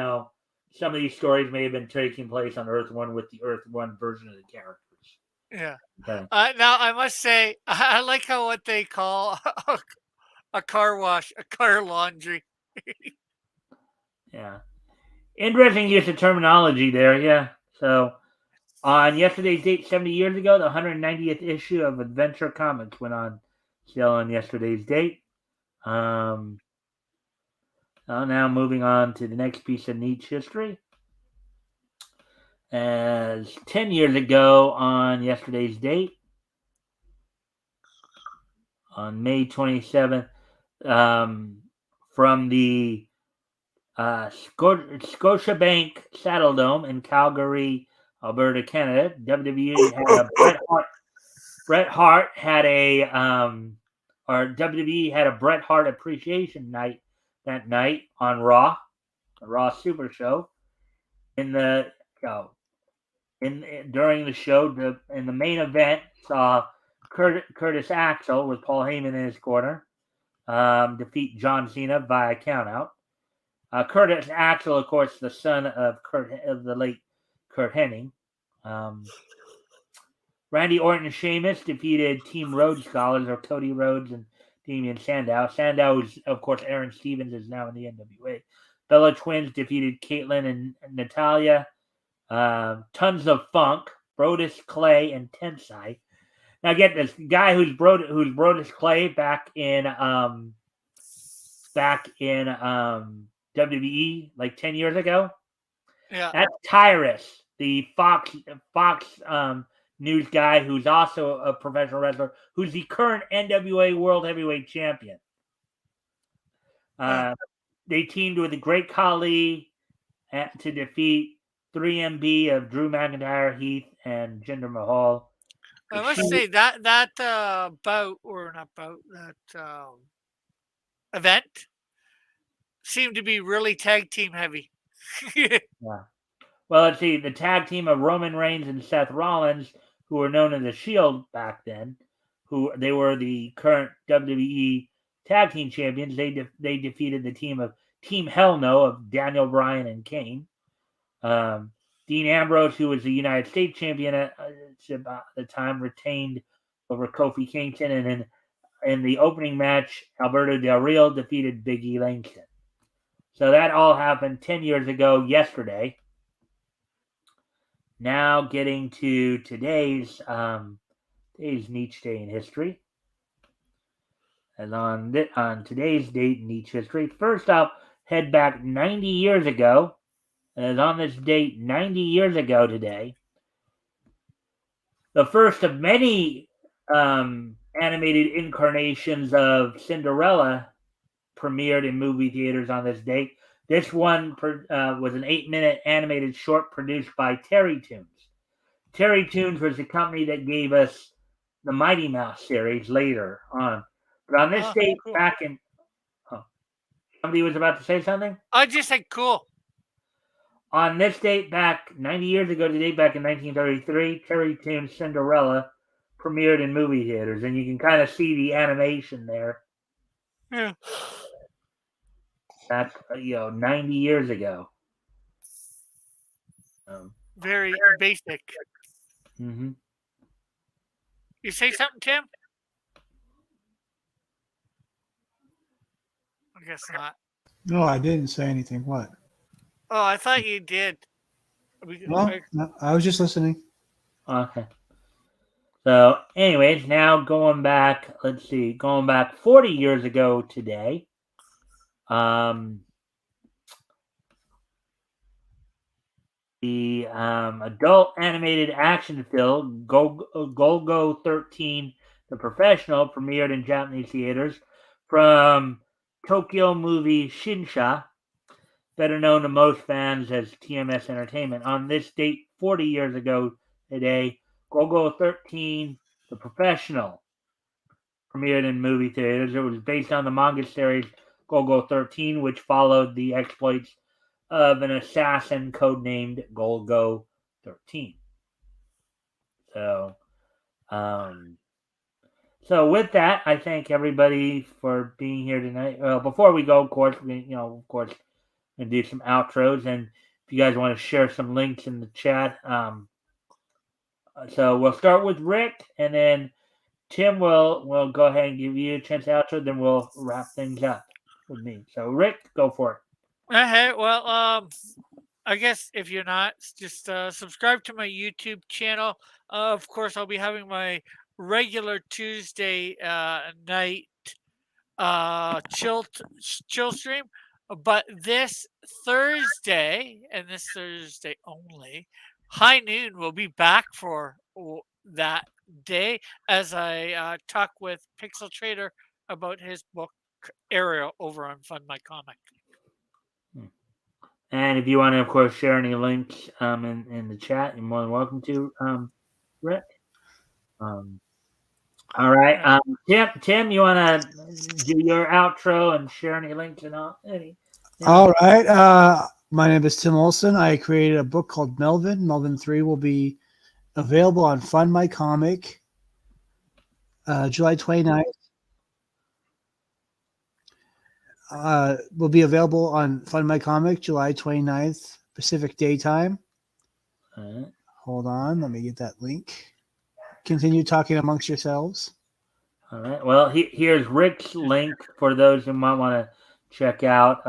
some of these stories may have been taking place on Earth 1 with the Earth 1 version of the characters. Yeah. Okay. Now I must say I like how what they call a car wash, a car laundry. Yeah. Interesting use of terminology there, yeah. So, on yesterday's date, 70 years ago, the 190th issue of Adventure Comics went on sale on yesterday's date. Now moving on to the next piece of Nietzsche history. As 10 years ago on yesterday's date, on May 27th, from the Scotiabank Saddle Dome in Calgary, Alberta, Canada, WWE had a Bret Hart had a or WWE had a Bret Hart appreciation night that night on Raw, the Raw Super Show. In the during the show, in the main event, saw Curtis Axel with Paul Heyman in his corner defeat John Cena via countout. Curtis Axel, of course, the son of the late Kurt Hennig. Randy Orton and Sheamus defeated Team Rhodes Scholars, or Cody Rhodes and Damian Sandow. Sandow, is, of course, Aaron Stevens is now in the NWA. Bella Twins defeated Caitlyn and Natalia. Tons of Funk, Brodus Clay, and Tensai. Now get this: guy who's Brodus Clay back in WWE like 10 years ago. Yeah. That's Tyrus, the Fox News guy who's also a professional wrestler, who's the current NWA World Heavyweight Champion. They teamed with the Great Khali to defeat 3MB of Drew McIntyre, Heath, and Jinder Mahal. I must say that bout, or not bout, that event seemed to be really tag team heavy. Yeah. Well, let's see. The tag team of Roman Reigns and Seth Rollins, who were known as the Shield back then, they were the current WWE tag team champions. They defeated the team of Team Hell No of Daniel Bryan and Kane. Dean Ambrose, who was the United States champion at the time, retained over Kofi Kingston, and in the opening match, Alberto Del Rio defeated Big E Langston. So that all happened 10 years ago yesterday. Now getting to today's Nietzsche Day in history. And on today's date in Nietzsche history, first off, head back 90 years ago. And on this date, 90 years ago today, the first of many animated incarnations of Cinderella premiered in movie theaters on this date. This one was an 8-minute animated short produced by Terry Toons. Terry Toons was the company that gave us the Mighty Mouse series later on. But on this date, cool. back in... somebody was about to say something? I just said cool. On this date, back 90 years ago today, back in 1933, Terry Toons' Cinderella premiered in movie theaters. And you can kind of see the animation there. Yeah. Back, 90 years ago. Very basic. Mm-hmm. You say something, Tim? I guess not. No, I didn't say anything. What? Oh, I thought you did. No, no, I was just listening. Okay. So, anyways, now going back, let's see, going back 40 years ago today, um, the adult animated action film Golgo 13, The Professional, premiered in Japanese theaters from Tokyo Movie Shinsha, better known to most fans as TMS Entertainment. On this date, 40 years ago today, Golgo 13, The Professional, premiered in movie theaters. It was based on the manga series Golgo 13, which followed the exploits of an assassin codenamed Golgo 13. So, um, so with that, I thank everybody for being here tonight. Well, before we go, of course, of course, and do some outros. And if you guys want to share some links in the chat, so we'll start with Rick, and then Tim will go ahead and give you a chance to outro. Then we'll wrap things up with me. So Rick, go for it. Okay, well, I guess if you're not, just subscribe to my YouTube channel. Of course, I'll be having my regular Tuesday night chill stream. But this Thursday, and this Thursday only, High Noon will be back for that day as I talk with Pixel Trader about his book Ariel over on Fund My Comic. And if you want to, of course, share any links in the chat, you're more than welcome to, Rick. All right, Tim, you want to do your outro and share any links and all? All right. My name is Tim Olson. I created a book called Melvin. Melvin 3 will be available on Fund My Comic July 29th. Will be available on Fund My Comic July 29th, Pacific Daytime. All right. Hold on. Let me get that link. Continue talking amongst yourselves. All right. Well, here's Rick's link for those who might want to check out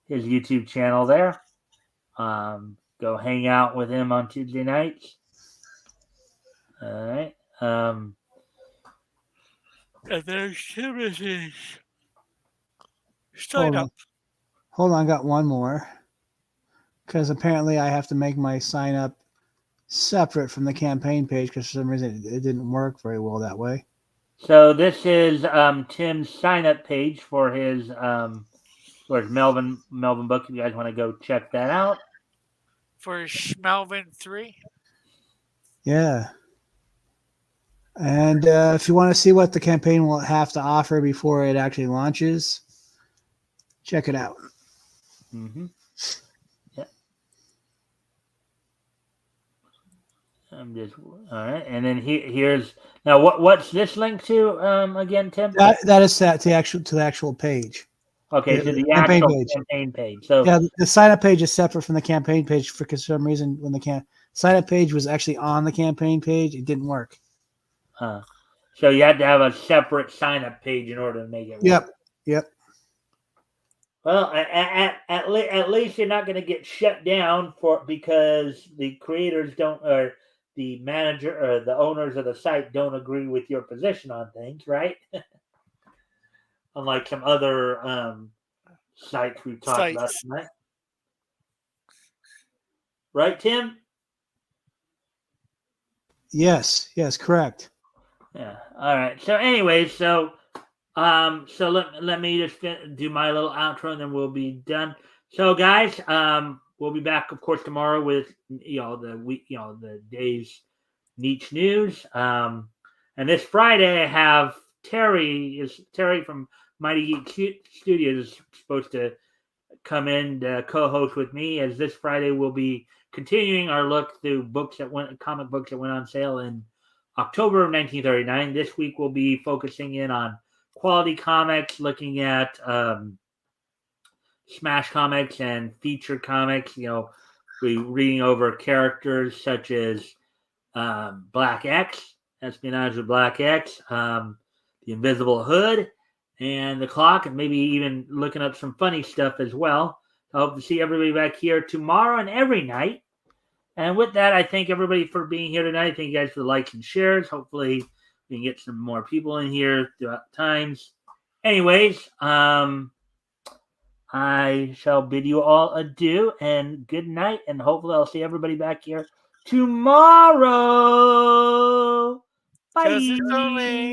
his YouTube channel there. Go hang out with him on Tuesday nights. All right. And there's Timothy's. Sign up. Hold on. I got one more. Because apparently I have to make my sign up separate from the campaign page because for some reason it didn't work very well that way. So this is Tim's sign up page for his Melvin book. If you guys want to go check that out. For Schmelvin 3. Yeah. And if you want to see what the campaign will have to offer before it actually launches, check it out. Mm-hmm. Yeah. I'm just all right, and then here's now what's this link to again, Tim? That is set to the actual page. Okay, to the actual campaign page. So yeah, the sign up page is separate from the campaign page for some reason when the sign up page was actually on the campaign page, it didn't work. So you had to have a separate sign up page in order to make it work. Yep. Well, at least you're not going to get shut down because the creators don't, or the manager or the owners of the site don't agree with your position on things, right? Unlike some other sites we've talked about tonight. Right, Tim? Yes, correct. Yeah. All right. So anyways, so let me just do my little outro and then we'll be done. So guys, we'll be back of course tomorrow with the day's niche news. And this Friday I have Terry from Mighty Geek Studios is supposed to come in to co-host with me, as this Friday we'll be continuing our look through comic books that went on sale in October of 1939. This week we'll be focusing in on quality comics, looking at Smash Comics and feature comics. We're reading over characters such as Black X Espionage with Black X, The Invisible Hood, and The Clock, and maybe even looking up some funny stuff as well. I hope to see everybody back here tomorrow and every night. And with that, I thank everybody for being here tonight. Thank you guys for the likes and shares. Hopefully, we can get some more people in here throughout times. Anyways, I shall bid you all adieu and good night. And hopefully, I'll see everybody back here tomorrow. Bye. Because it's only